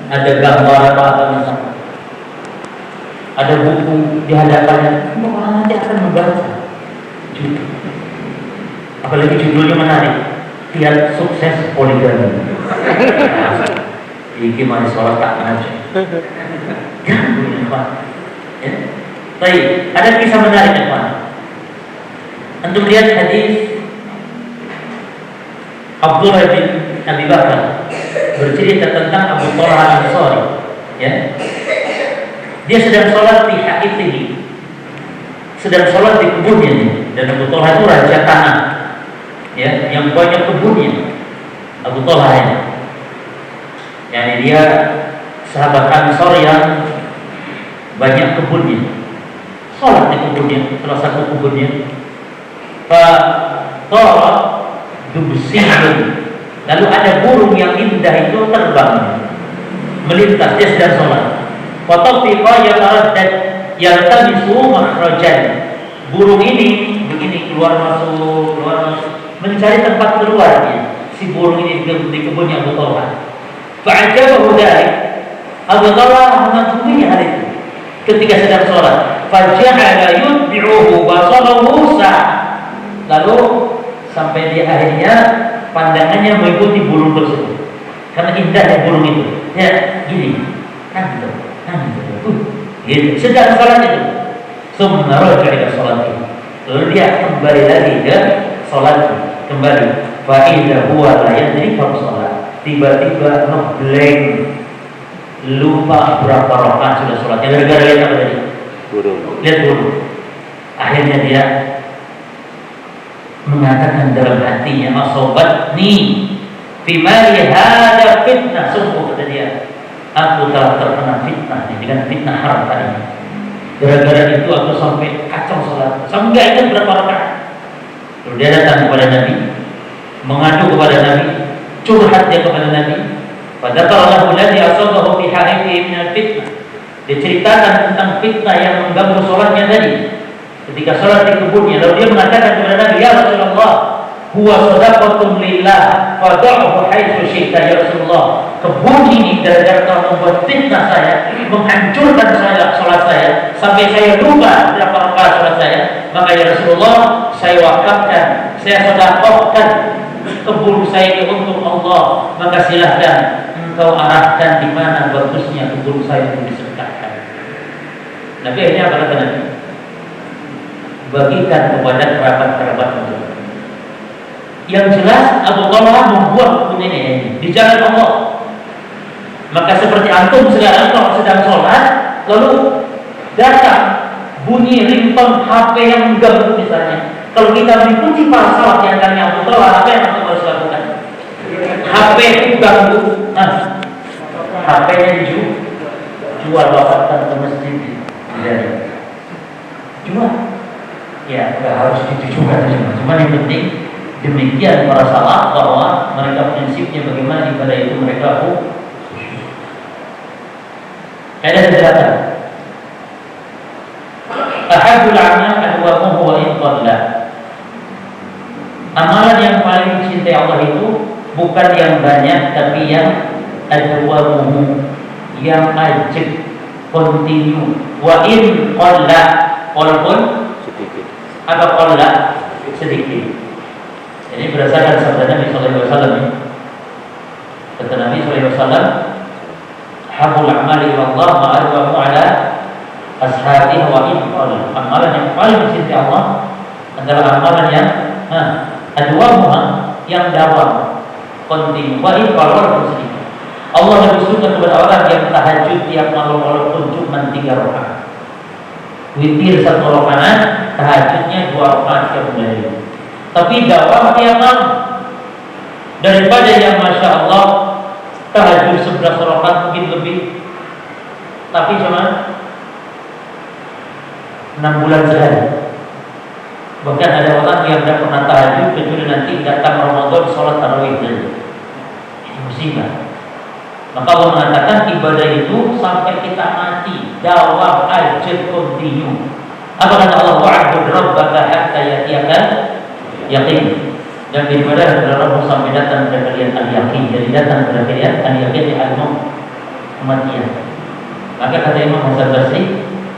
ada gambar atau misalnya ada buku di hadapannya, orang nanti akan membaca. Apalagi judulnya menarik, Kiat Sukses Poligami. Ini gimana sholat tak aja? Ganggu ya Pak. Baik, ada kisah menarik ya Pak. Untuk lihat hadis Abdullah bin Abi Bakar bercerita tentang Abu Talha Al-Ansari, ya. Dia sedang sholat di haitihi, sedang sholat di kebunnya, dan Abu Talha itu raja tanah, ya, yang banyak kebunnya. Abu Talha ini, yani dia sahabat Ansar yang banyak kebunnya. Sholat di kebunnya, salah satu kebunnya. Fatara dubsiyun. Lalu ada burung yang indah itu terbang melintas, dia sedang sholat. Fatafiqa yataraddad yaltabisu makhrajan. Burung ini begini keluar masuk mencari tempat keluarnya. si burung ini di kebunnya Abu Talha. Fa'ajabahu dzalik. Abu Talha mengagumi hal itu ketika sedang sholat. Faja'ala yutbi'uhu basarahu sa'ah. Lalu sampai di akhirnya pandangannya mengikuti burung tersebut karena indahnya burung itu. Ya, gini, gitu. Gitu. Sedang sholat itu. Summa raja'a ila sholatihi. Lalu dia kembali lagi ke sholat, kembali. Fa idza huwa la yadri kam sholat. Tiba-tiba ngeblank, lupa berapa rakaat sudah sholatnya. Gara-gara lihat apa tadi? Burung. Lihat burung. Akhirnya dia mengatakan dalam hatinya, asobatni fimali hada fitnah. Sungguh kata dia, aku telah terkena fitnah dengan fitnah haram tadi. Gara-gara itu aku sampai kacau sholat, sampai nggak ingat berapa rakaat. Lalu dia datang kepada Nabi, mengadu kepada Nabi, curhat dia kepada Nabi. Pada kalau dia asobahu fi harifi min fitnah. Dia ceritakan tentang fitnah yang mengganggu sholatnya tadi ketika sholat di kebunnya. Lalu dia mengatakan kepada Nabi, ya Rasulullah, huwa sadaqatun lillah fad'uhu haitsu syi'ta ya Rasulullah. Kebun ini gara-gara telah membuat fitnah saya, menghancurkan saya sholat saya sampai saya lupa berapa rakaat sholat saya. Maka ya Rasulullah, saya wakafkan, saya sedekahkan kebun saya ini untuk Allah. Maka silahkan engkau arahkan di mana bagusnya kebun saya untuk disedekahkan. Nabi akhirnya apa kata Nabi? Bagikan kepada kerabat-kerabat itu. Yang jelas Abu Talha membuat kebun ini di jalan Allah. Maka seperti antum sekarang kalau sedang sholat, lalu datang bunyi ringtone HP yang mengganggu misalnya. Kalau kita mengikuti para salaf yang tanya Abu Talha, apa yang antum harus lakukan? HP itu ganggu, HP-nya jual, wafatkan ke masjid, jual. Ya, nggak harus itu juga, cuma yang penting demikian para salaf bahwa mereka prinsipnya bagaimana ibadah itu mereka ada penjelasan. Ahabul amal adwamuhu wa in qalla. Amalan yang paling dicintai Allah itu bukan yang banyak, tapi yang adwamuhu, yang ajib, continue. Wa in qalla, walaupun sedikit. Apa qalla? Sedikit. Ini berdasarkan sabda Nabi sallallahu alaihi wasallam. Kata Nabi sallallahu alaihi wasallam, habul a'mali ila Allah ma adwamu ala ashabihi wa in qalla. Amalan yang paling dicintai Allah adalah amalan yang adwamuha, yang dawam, kontinu, wa in qalla, sedikit. Allah lebih suka kepada orang yang tahajud tiap malam walaupun cuma 3 rakaat. Witir 1 rakaat, tahajudnya 2 rakaat tiap hari. Tapi dawam tiap malam. Daripada yang Masya Allah tahajud 11 rakaat mungkin lebih, tapi cuma 6 bulan sehari. Bahkan ada orang yang tidak pernah tahajud kecuali nanti datang Ramadan sholat tarawih saja. Itu musibah. Maka Allah mengatakan ibadah itu sampai kita mati, dawam, ajib, kontinu. Apa kata Allah? Wa'bud rabbaka hatta yatiyaka yakin. Dan beribadah kepada Rabb sampai datang kepada kalian al-yakin. Jadi datang kepada kalian al-yakin, al-maut, kematian. Maka kata Imam Hasan Basri,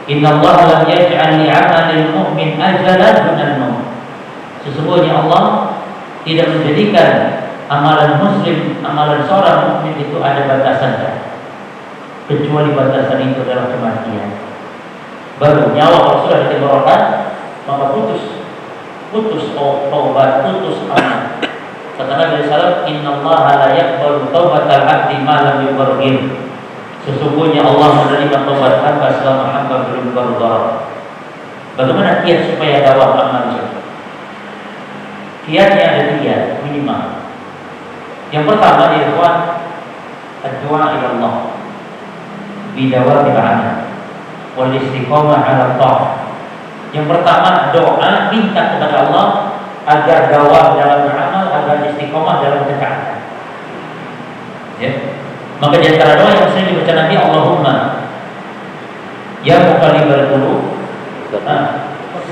Inna Allah lam yaj'al li'amalil mu'min ajalan dunal maut. Sesungguhnya Allah tidak menjadikan amalan muslim, amalan seorang mukmin itu ada batasannya, kecuali batasan itu adalah kematian. Baru nyawa kalau sudah ditenggorokan, maka putus taubat, putus amal. Kata Nabi sallallahu alaihi wasallam, Inna Allah la yaqbalu taubatal 'abdi ma lam yughargir. Sesungguhnya Allah menerima taubat hamba selama hamba belum berdoa. Bagaimana kiat supaya dawam amal? Kiatnya ada 3 minimal. Yang pertama, ikhwan, ad-du'a ila Allah bidawam al-amal wal istiqamah 'ala ta'ah. Yang pertama, doa minta kepada Allah agar dawam dalam beramal, agar istiqamah dalam ketaatan. Ya. Maka di antara doa yang sering dibaca Nabi, Allahumma ya muqallibal qulub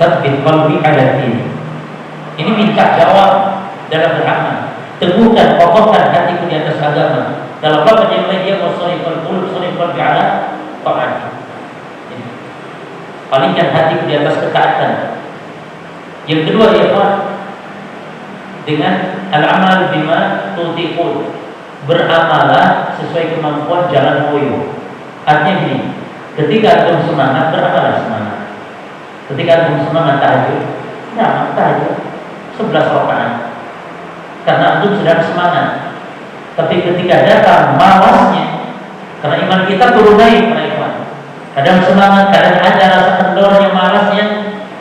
tsabbit qalbi 'ala din. Ini minta jawab dalam beramal. teguhkan, kokohkan hatiku di atas agama. Dalam bab yang lain dia wasarifal qulub sarifal bi'ala ta'at. Palingkan hatiku di atas ketaatan. Yang kedua ya Pak, dengan al-amal bima tutiqun, beramalah sesuai kemampuan, jalan koyo. Artinya gini, ketika antum semangat, beramalah semangat. Ketika antum semangat tahajud, ya tahajud 11 rakaat. Karena antum sedang semangat. Tapi ketika datang malasnya, karena iman kita turun naik para iman. Kadang semangat, kadang ada rasa kendornya, malasnya,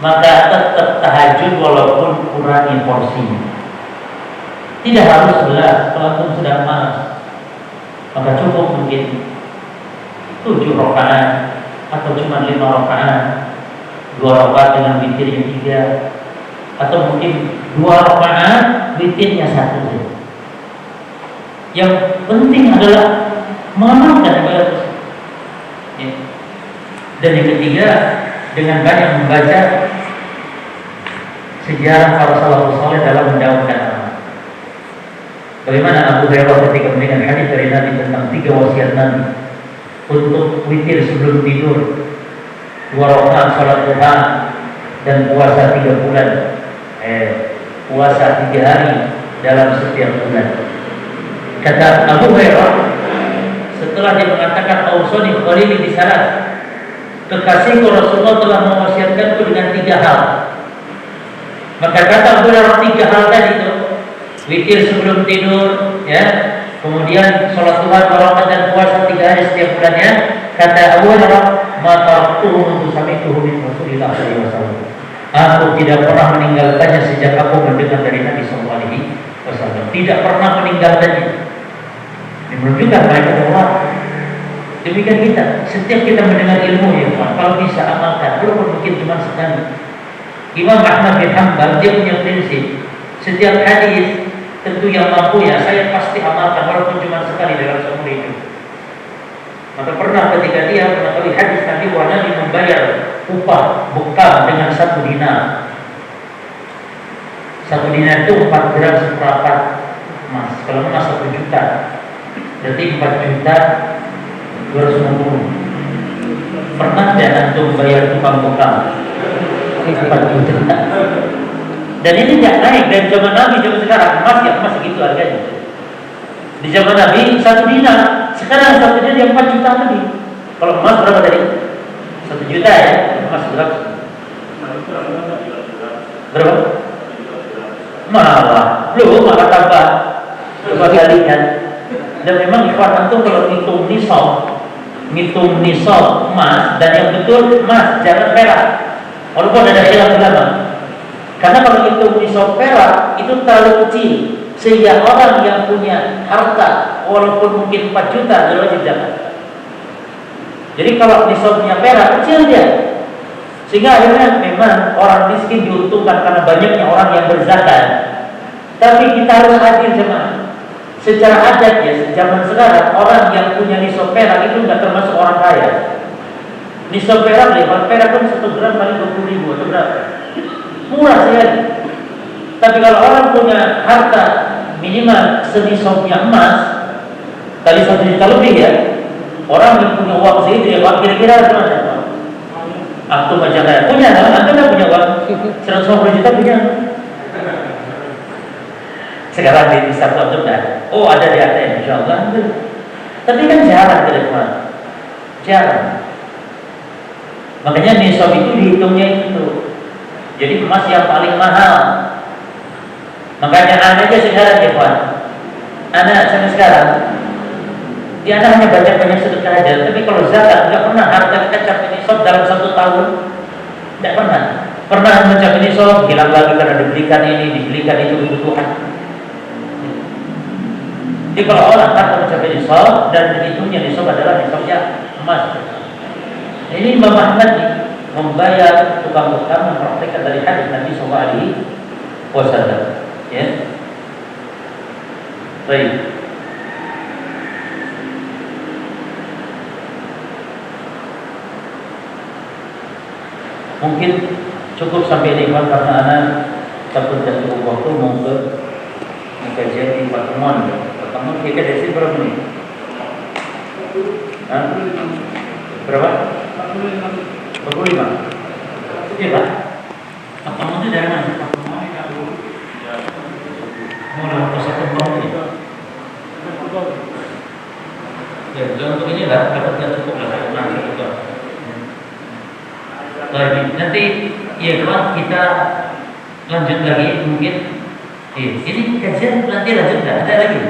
maka tetap tahajud walaupun kurangi porsinya. Tidak harus 11 kalau antum sedang malas. Maka cukup mungkin 7 rakaat atau cuma 5 rakaat, 2 rakaat dengan witir yang 3, atau mungkin 2 rakaat witirnya 1 saja. Yang penting adalah mengamalkan ibadah tersebut. Ya. Dan yang ketiga, dengan banyak membaca sejarah para salafus saleh dalam mendakwahkan amal. Bagaimana Abu Hurairah ketika mendengar hadis dari Nabi tentang 3 wasiat Nabi untuk witir sebelum tidur, 2 rakaat salat duha, dan puasa 3 bulan. Puasa 3 hari dalam setiap bulan. Kata Abu Hurairah, setelah dia mengatakan ausani khalili di salat, kekasihku Rasulullah telah mewasiatkanku dengan 3 hal. Maka kata Abu Hurairah 3 hal tadi itu, witir sebelum tidur, ya, kemudian sholat duha 2 rakaat dan puasa 3 hari setiap bulannya. Kata Abu Hurairah, ma taraktuhu mundu sami'tuhu min Rasulillah sallallahu alaihi wasallam. Aku tidak pernah meninggalkannya sejak aku mendengar dari Nabi sallallahu alaihi wasallam. Tidak pernah meninggalkannya. Ini menunjukkan mereka Allah. Demikian kita, setiap kita mendengar ilmu ya, kalau bisa amalkan, walaupun mungkin cuma sekali. Imam Ahmad bin Hanbal dia punya prinsip, setiap hadis tentu yang mampu ya saya pasti amalkan walaupun cuma sekali dalam seumur hidup. Maka pernah ketika dia mengetahui hadis Nabi bahwa Nabi membayar upah bekal dengan 1 dinar. 1 dinar itu 4 gram seperempat emas. Kalau emas 1 juta, berarti 4 juta 250. Pernah tidak antum bayar tukang bekal 4 juta? Dan ini tidak naik dari zaman Nabi, zaman sekarang emas ya emas segitu harganya. Di zaman Nabi 1 dinar, sekarang 1 dinar yang 4 juta lebih. Kalau emas berapa tadi? 1 juta ya, emas berapa? Berapa? Malah, belum malah tambah 2 kali kan. Dan memang ikhwan antum kalau ngitung nisab emas, dan yang betul emas, jangan perak. Walaupun ada khilaf ulama. Karena kalau ngitung nisab perak itu terlalu kecil, sehingga orang yang punya harta walaupun mungkin 4 juta adalah wajib zakat. Jadi kalau nisabnya perak kecil dia, sehingga akhirnya memang orang miskin diuntungkan karena banyaknya orang yang berzakat. Tapi kita harus adil jemaah. Secara adat ya, zaman sekarang orang yang punya nisab perak itu nggak termasuk orang kaya. Nisab perak, perak kan 1 gram paling 20.000 atau berapa? Murah sekali. Tapi kalau orang punya harta minimal senisabnya emas kali 1 juta lebih ya, orang yang punya uang segitu ya Pak, kira-kira gimana Pak? Aku macam saya punya, Anda nggak punya uang 150 juta punya? Sekarang di satu atau enggak? Oh ada di ATM, insya Allah. Tapi kan jarang ke depan, jarang. Makanya nisab itu dihitungnya itu. Jadi emas yang paling mahal. Makanya anak aja sekarang ya Pak, anak sampai sekarang, dia anak hanya banyak sedekah aja. Tapi kalau zakat nggak pernah harta kita capai nisab dalam 1 tahun, nggak pernah. Pernah mencapai nisab, hilang lagi karena dibelikan ini, dibelikan itu kebutuhan. Jadi kalau orang harta mencapai nisab dan hitungnya nisab adalah nisabnya emas. Ini Imam Ahmad membayar tukang bekal mempraktikkan dari hadis Nabi sallallahu alaihi wasallam. Ya. Baik. Mungkin cukup sampai ini karena anak takut jatuh waktu mau ke kajian di pertemuan kita dari sini berapa menit? Hah? Berapa? 45. Oke Pak. Pertemuan itu dari mana? Mau lewat pasar kembang ini? Ya, untuk ini lah, dapat cukup lah, nanti ya kawan kita lanjut lagi mungkin. Ini kajian nanti lanjut nggak? Ada lagi?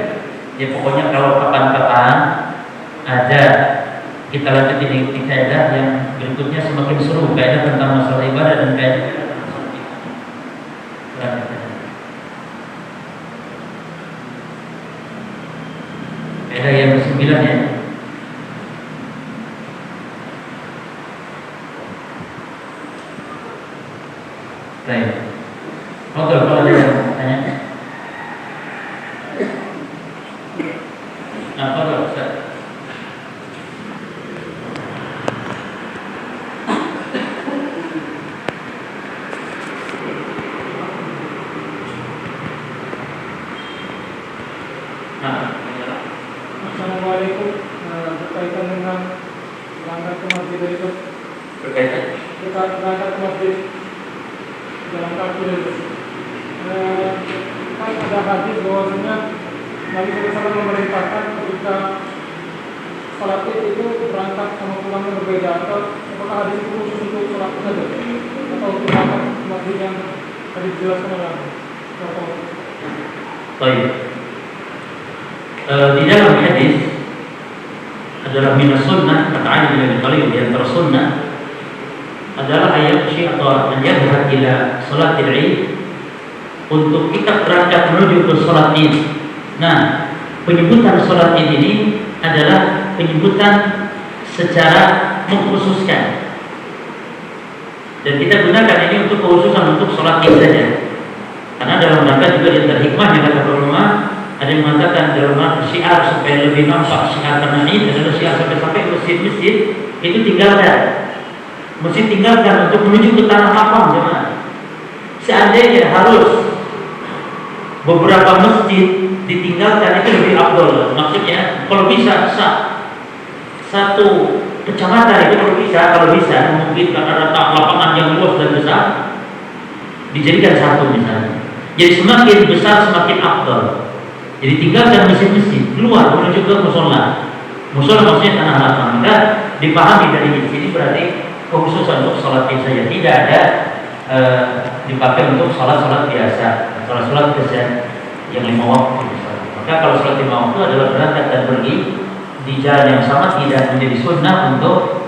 Ya pokoknya kalau kapan-kapan ada kita lanjut ini kaidah yang berikutnya semakin seru, kaidah tentang masalah ibadah dan kaidah yang ke-9 ya. Baik. Oke, kalau ada yang tanya. Apa kalau Ustaz? Assalamualaikum. Berkaitan dengan berangkat ke masjid itu. Berkaitan Berangkat ke masjid jalan kaki itu. Kan ada hadis bahwasanya Nabi SAW memerintahkan ketika salat itu berangkat sama pulangnya berbeda. Atau apakah hadis itu khusus untuk salat saja? Atau untuk berangkat ke masjid yang tadi dijelaskan oleh Baik. Di dalam hadis adalah minas sunnah, kata Ali bin Abi Thalib, di antara sunnah adalah ayat syi'at atau menjadhar ila salatil Id, untuk kita berangkat menuju ke salat Id. Nah, penyebutan salat Id ini adalah penyebutan secara mengkhususkan, dan kita gunakan ini untuk kekhususan untuk salat Id saja, karena dalam rangka juga di antara hikmahnya kata ulama. Ada yang mengatakan dalam syiar supaya lebih nampak syiar karena ini adalah syiar sampai masjid-masjid itu tinggalkan untuk menuju ke tanah lapang jemaah. Seandainya harus beberapa masjid ditinggalkan itu lebih afdol. Maksudnya kalau bisa satu kecamatan itu kalau bisa memungkinkan ada lapangan yang luas dan besar dijadikan satu misalnya. Jadi semakin besar semakin afdol. Jadi tinggalkan masjid-masjid, keluar menuju ke musola. Musola maksudnya tanah lapang. Maka dipahami dari sini berarti khususan untuk sholat Id saja, tidak ada dipakai untuk sholat biasa, sholat biasa yang 5 waktu. Maka kalau sholat 5 waktu adalah berangkat dan pergi di jalan yang sama, tidak menjadi sunnah untuk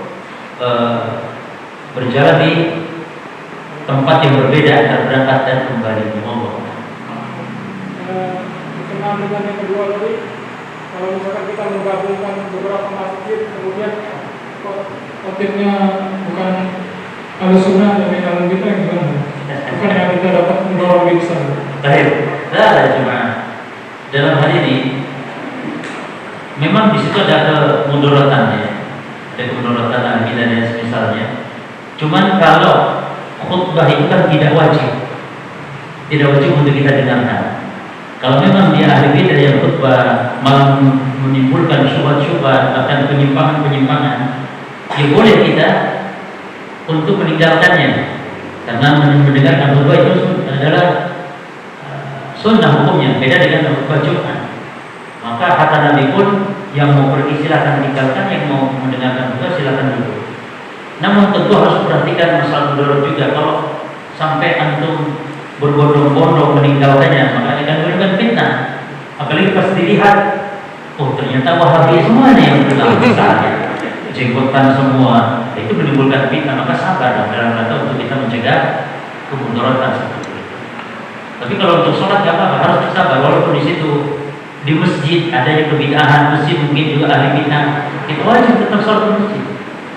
berjalan di tempat yang berbeda antara berangkat dan kembali. Dengan yang kedua tadi, kalau misalkan kita menggabungkan beberapa masjid, kemudian khotibnya bukan Ahlussunnah tapi kalau kita yang gimana? Bukan yang kita dapat mendorong bisa. Baik, cuma dalam hal ini memang di situ ada kemudorotannya, ada kemudorotan akidah dan semisalnya. Cuman kalau khutbah itu kan tidak wajib untuk kita dengarkan. Kalau memang dia ahli bidah yang khutbah malah menimbulkan syubhat-syubhat bahkan penyimpangan, ya boleh kita untuk meninggalkannya, karena mendengarkan khutbah itu adalah sunnah hukumnya, beda dengan khutbah Jumat. Maka kata Nabi pun yang mau pergi silakan tinggalkan, yang mau mendengarkan khutbah silakan dulu. Namun tentu harus perhatikan masalah mudarat juga. Kalau sampai antum berbondong-bondong meninggalkannya, maka akan menimbulkan fitnah. Apalagi pas dilihat, oh ternyata Wahabi semuanya yang pertama misalnya jenggotan semua, itu menimbulkan fitnah. Maka sabar dalam rangka untuk kita mencegah kemunduran seperti itu. Tapi kalau untuk sholat gak apa-apa, harus bersabar. Walaupun di situ di masjid adanya kebid'ahan, masjid mungkin juga ahli bid'ah, kita wajib tetap sholat di masjid.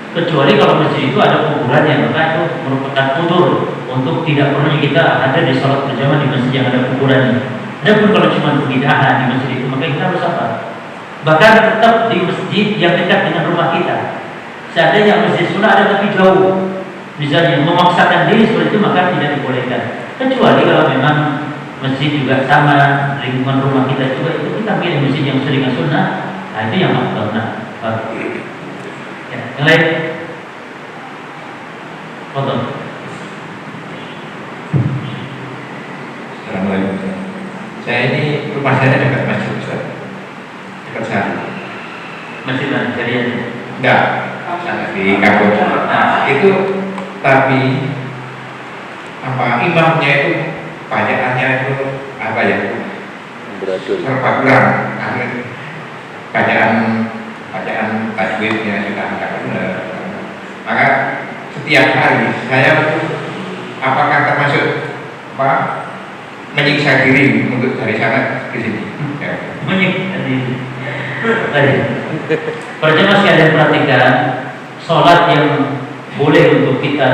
Kecuali kalau masjid itu ada kuburannya, maka itu merupakan udzur untuk tidak perlu kita ada di sholat berjamaah di masjid yang ada kuburannya. Adapun kalau cuma kebid'ahan di masjid itu, maka kita harus sabar. Bahkan tetap di masjid yang dekat dengan rumah kita. Seandainya masjid sunnah ada tapi jauh, misalnya memaksakan diri seperti itu, maka tidak dibolehkan. Kecuali kalau memang masjid juga sama, lingkungan rumah kita juga itu kita pilih masjid yang sering sunnah. Nah itu yang afdal. Nah, ya, yang lain, foto. Assalamualaikum. Saya ini rumah saya dekat masjid Ustaz. Dekat sana. Masjid Jariah. Enggak, sana di kampung. Nah, itu tapi apa imamnya itu bacaannya itu apa ya? Serba kurang. Bacaan tajwidnya juga agak benar. Maka setiap hari saya apakah termasuk apa menyiksa diri untuk dari sana ke sini? Ya. Menyiksa diri. Pertama masih ada perhatikan sholat yang boleh untuk kita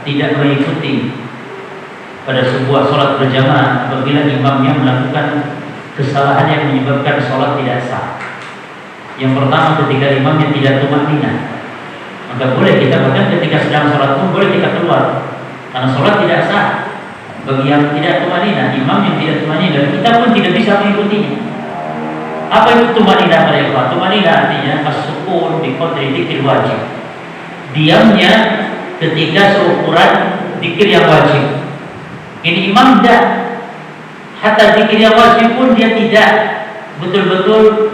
tidak mengikuti pada sebuah sholat berjamaah apabila imamnya melakukan kesalahan yang menyebabkan sholat tidak sah. Yang pertama ketika imamnya tidak tumanina, maka boleh kita bahkan ketika sedang sholat pun boleh kita keluar karena sholat tidak sah. Bagi yang tidak tumanina, imam yang tidak tumanina, kita pun tidak bisa mengikutinya. Apa itu tumanina pada ikhwan? Tumanina artinya as-sukun bi qadri dzikir wajib. Diamnya ketika seukuran dzikir yang wajib. Ini imam tidak. Hatta dzikir yang wajib pun dia tidak betul-betul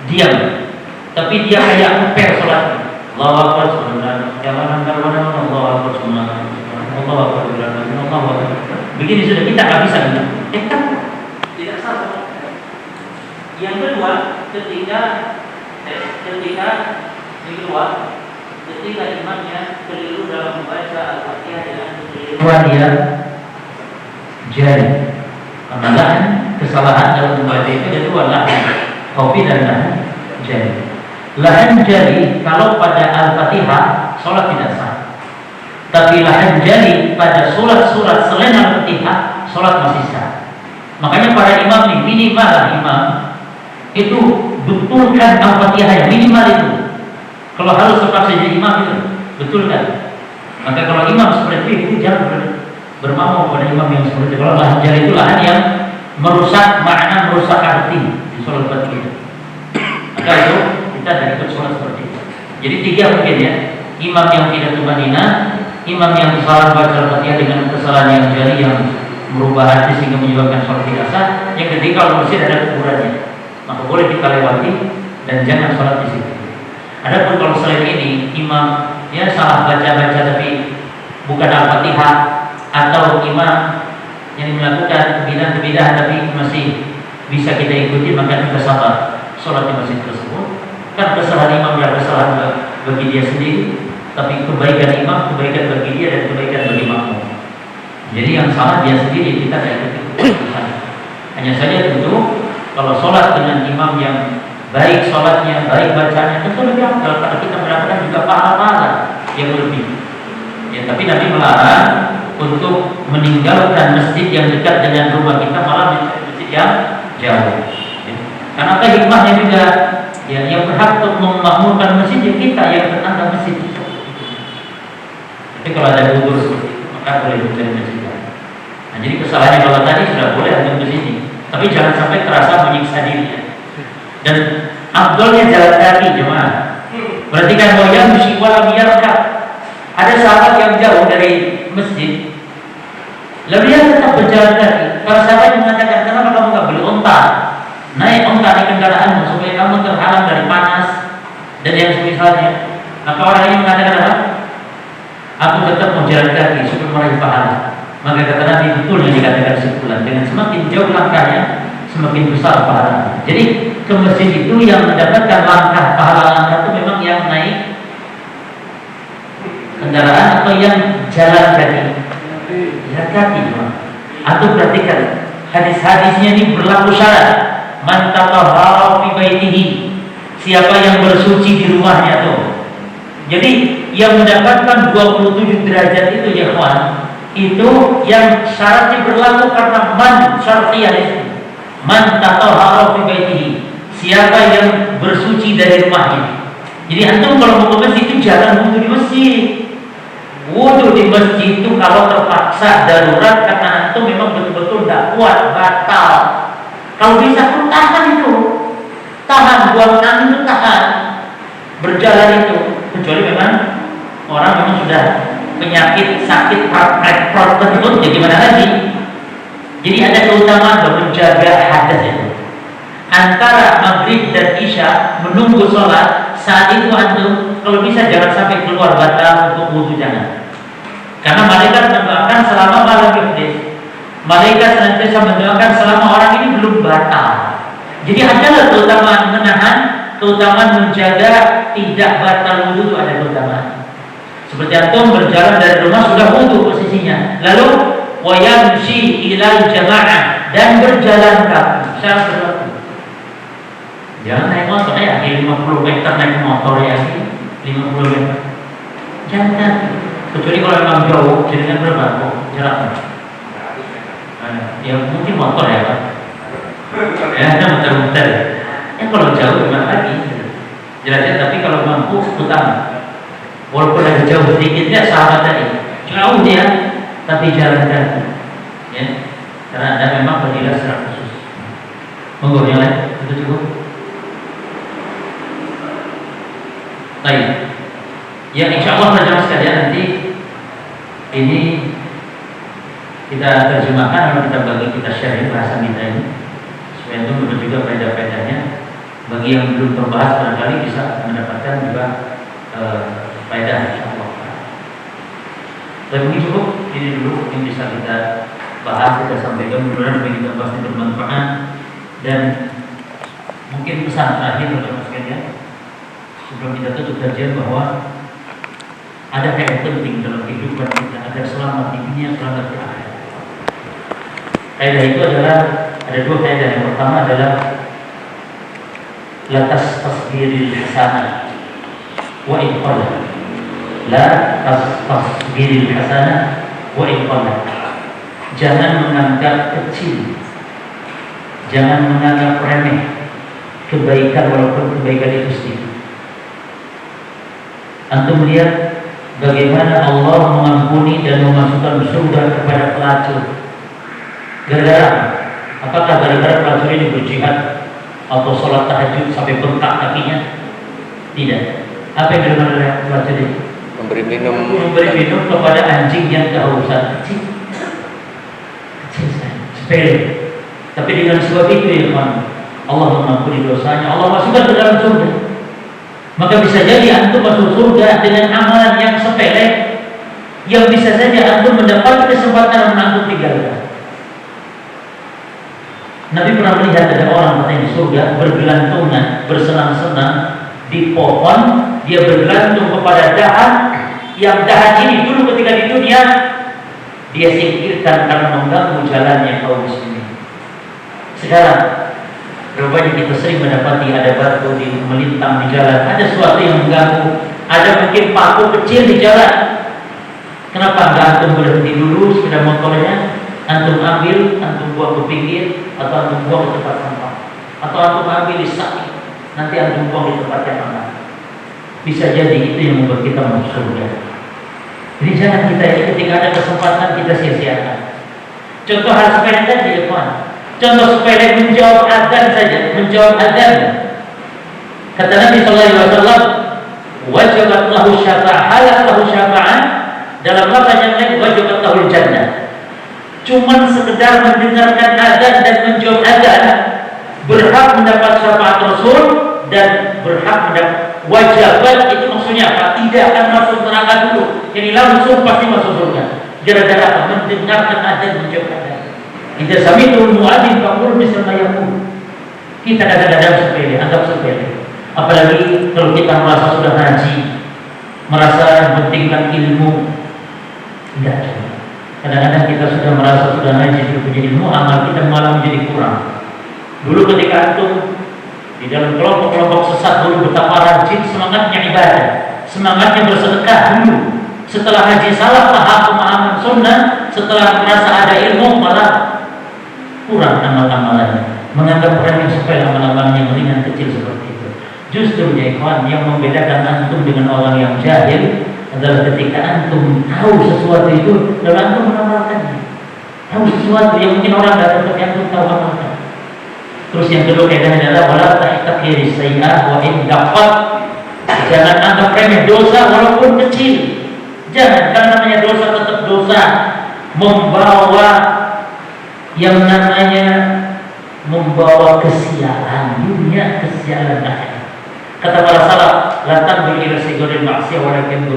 diam. Tapi dia kayak memper sholatnya. Allahu Akbar subhanallah. Jangan angkat wala Allahu Akbar subhanallah. Allahu Akbar Allahu Akbar. Begini sudah kita nggak bisa tidak sah. Yang kedua, ketika imamnya keliru dalam membaca Al-Fatihah dengan dia jari. Karena kesalahan dalam membaca itu ada dua, lahan kopi dan lahan jari. Lahan jari kalau pada Al-Fatihah sholat tidak sah. Tapi lahan jari pada surat-surat selain Al-Fatihah sholat masih sah. Makanya para imam nih minimal imam itu betulkan Al-Fatihah yang minimal itu. Kalau harus terpaksa jadi imam itu betulkan. Maka kalau imam seperti itu jangan bermampu pada imam yang seperti itu. Kalau lahan jari itu lahan yang merusak makna, merusak arti di sholat Fatihah. Maka itu kita dari ikut sholat seperti itu. Jadi tiga mungkin ya, imam yang tidak tumanina, imam yang salah baca Al-Fatihah dengan kesalahan yang jari yang merubah hati sehingga menyebabkan sholat tidak sah. Yang ketiga kalau masjid ada kuburannya, maka boleh kita lewati dan jangan sholat di situ. Adapun kalau selain ini imam ya salah baca tapi bukan Al-Fatihah atau imam yang melakukan kebidahan tapi masih bisa kita ikuti, maka kita sabar sholat di masjid tersebut. Kan kesalahan imam adalah kesalahan bagi dia sendiri, tapi kebaikan imam kebaikan bagi dia dan kebaikan bagi makmum. Jadi yang salah dia sendiri, kita tidak ikuti. Hanya saja tentu kalau sholat dengan imam yang baik sholatnya, baik bacanya, tentu lebih afdal karena kita mendapatkan juga pahala yang lebih. Ya, tapi Nabi melarang untuk meninggalkan masjid yang dekat dengan rumah kita, malah masjid yang jauh. Ya. Karena apa hikmahnya juga? Ya, yang berhak untuk memakmurkan masjid ya kita yang tetangga masjid. Tapi kalau ada kubur seperti itu, maka boleh mencari masjid. Nah, jadi kesalahannya kalau tadi sudah boleh untuk ke sini, tapi jangan sampai terasa menyiksa dirinya. Dan afdolnya jalan kaki jemaah. Berarti kan bahwa yang musyiwala biarkan. Ada sahabat yang jauh dari masjid, lalu dia tetap berjalan kaki. Para sahabat mengatakan, kenapa kamu nggak beli onta? Naik onta di kendaraanmu supaya kamu terhalang dari panas dan yang semisalnya. Maka orang ini mengatakan apa? Aku tetap mau jalan kaki supaya meraih pahala. Maka kata Nabi, betul yang dikatakan sebulan. Dengan semakin jauh langkahnya, semakin besar pahala. Jadi ke masjid itu yang mendapatkan langkah pahala langkah itu memang yang naik kendaraan atau yang jalan kaki. Jalan kaki, atau perhatikan hadis-hadisnya ini berlaku syarat. Man tatahhara fi baitihi, siapa yang bersuci di rumahnya tuh. Jadi yang mendapatkan 27 derajat itu ya kawan, itu yang syaratnya berlaku karena man syartiyah itu. Man tatahhara fi baitihi, siapa yang bersuci dari rumahnya. Jadi antum kalau mau ke masjid itu jangan wudu di masjid. Wudu di masjid itu kalau terpaksa darurat karena antum memang betul-betul nggak kuat, batal. Kalau bisa pun tahan itu, tahan, buang angin itu tahan, berjalan itu. Kecuali memang orang memang sudah penyakit sakit perut tersebut, ya gimana lagi? Jadi ada keutamaan menjaga hadas itu. Antara maghrib dan isya menunggu sholat, saat itu antum kalau bisa jangan sampai keluar batal untuk wudhu, jangan. Karena malaikat mendoakan selama malam itu. Malaikat senantiasa mendoakan selama orang ini belum batal. Jadi adalah keutamaan menahan, keutamaan menjaga tidak batal wudhu itu ada keutamaan. Seperti antum berjalan dari rumah sudah wudhu posisinya, lalu wayamshi ila jamaah dan berjalan kaki. Syarat berlaku. Jangan naik motor ya, 50 meter naik motor ya, 50 meter. Jangan. Kecuali kalau memang jauh, jadinya berapa? Jaraknya. Ya mungkin motor ya Pak. Ya ada muter-muter. Ya kalau jauh gimana lagi? Jelasnya, tapi kalau mampu utama. Walaupun ada jauh sedikitnya sahabat tadi, jauh dia, tapi jalan kaki. Ya, karena ada memang fadilah secara khusus. Monggo yang lain, itu cukup. Baik. Ya insya Allah teman-teman sekalian, nanti ini kita terjemahkan atau kita bagi, kita share bahasa kita ini supaya itu benar juga faedah-faedahnya. Bagi yang belum terbahas barangkali bisa mendapatkan juga faedah insyaallah. Dan mungkin cukup ini dulu yang bisa kita bahas, kita sampaikan, mudah-mudahan bagi kita pasti bermanfaat. Dan mungkin pesan terakhir teman-teman sekalian sebelum kita tutup kajian, bahwa ada kaidah penting dalam kehidupan kita agar selamat di dunia, selamat di akhirat. Kaidah itu adalah ada dua kaidah. Yang pertama adalah la tastasbiril hasanah wa in qalla. La tastasbiril hasanah wa in qalla. Jangan menganggap kecil, jangan menganggap remeh kebaikan walaupun kebaikan itu sedikit. Antum melihat bagaimana Allah mengampuni dan memasukkan surga kepada pelacur. Gara-gara apakah gara-gara pelacur ini berjihad atau sholat tahajud sampai bengkak kakinya? Tidak. Apa yang dilakukan oleh pelacur itu? Memberi minum kepada anjing yang kehausan. Kecil sepele. Tapi dengan sebab itu ya teman, Allah mengampuni dosanya, Allah masukkan ke dalam surga. Maka bisa jadi antum masuk surga dengan amalan yang sepele, yang bisa saja antum mendapat kesempatan yang antum tinggalkan. Nabi pernah melihat ada orang katanya di surga bergelantungan, bersenang-senang di pohon. Dia bergelantung kepada dahan, yang dahan ini dulu ketika di dunia dia singkirkan karena mengganggu jalannya kaum muslimin. Sekarang rupanya kita sering mendapati ada batu di melintang di jalan, ada sesuatu yang mengganggu, ada mungkin paku kecil di jalan. Kenapa enggak antum berhenti dulu sepeda motornya, antum ambil, antum buang ke pinggir, atau antum buang ke tempat sampah, atau antum ambil di samping, nanti antum buang di tempat yang aman. Bisa jadi itu yang membuat kita masuk surga. Jadi jangan kita ketika ada kesempatan kita sia-siakan. Contoh hal sepele tadi ya kawan. Contoh sepele menjawab azan saja, menjawab azan. Kata Nabi sallallahu alaihi wasallam, wajabat lahu syafa'ah, halal lahu syafa'ah. Dalam lafaz yang lain wajabat lahu jannah. Cuman sekedar mendengarkan azan dan menjawab azan berhak mendapat syafaat Rasul dan berhak mendapat wajabat. Itu maksudnya apa? Tidak akan masuk neraka dulu, jadi langsung pasti masuk surga. Gara-gara apa? Mendengarkan azan, menjawab azan. Idza sami'tul mu'adzin faqul misla ma yaqul. Kita kadang-kadang sepele, anggap sepele. Apalagi kalau kita merasa sudah ngaji, merasa pentingkan ilmu. Tidak. Kadang-kadang kita sudah merasa sudah ngaji, sudah punya ilmu, amal kita malah menjadi kurang. Dulu ketika antum di dalam kelompok-kelompok sesat dulu betapa rajin semangatnya ibadah, semangatnya bersedekah dulu. Setelah haji salah paham pemahaman sunnah, setelah merasa ada ilmu malah kurang amal-amalannya, menganggap orang yang sepele amal-amal yang ringan kecil seperti itu. Justru ya ikhwan, yang membedakan antum dengan orang yang jahil adalah ketika antum tahu sesuatu itu dan antum mengamalkannya. tahu sesuatu yang mungkin orang tidak tetap yang tahu amalkan. Terus yang kedua kaidahnya adalah wala tahtakiri sayyi'ah wa in dapat. Jangan anggap remeh dosa walaupun kecil. Jangan, karena namanya dosa tetap dosa, membawa yang namanya membawa kesialan dunia, kesialan akhirat. Kata para salaf, la tanzur ila sigharil ma'siyah walakin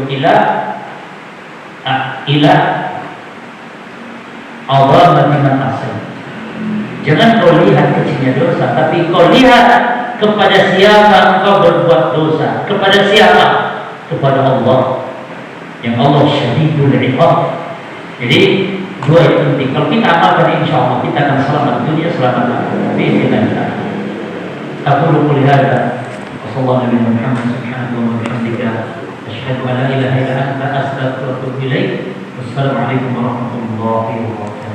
ila awamati man asal. Jangan kau lihat kecilnya dosa, tapi kau lihat kepada siapa engkau berbuat dosa. Kepada siapa? Kepada Allah. Yang Allah syadidul iqab. Jadi dua itu penting. Kalau kita amalkan, insya Allah kita akan selamat dunia, selamat akhirat. Bismillah. Aku lupa lihat. Wassalamualaikum warahmatullahi wabarakatuh. Asyhadu an la ilaha illa anta astaghfiruka wa atubu ilaik. Wassalamualaikum warahmatullahi wabarakatuh.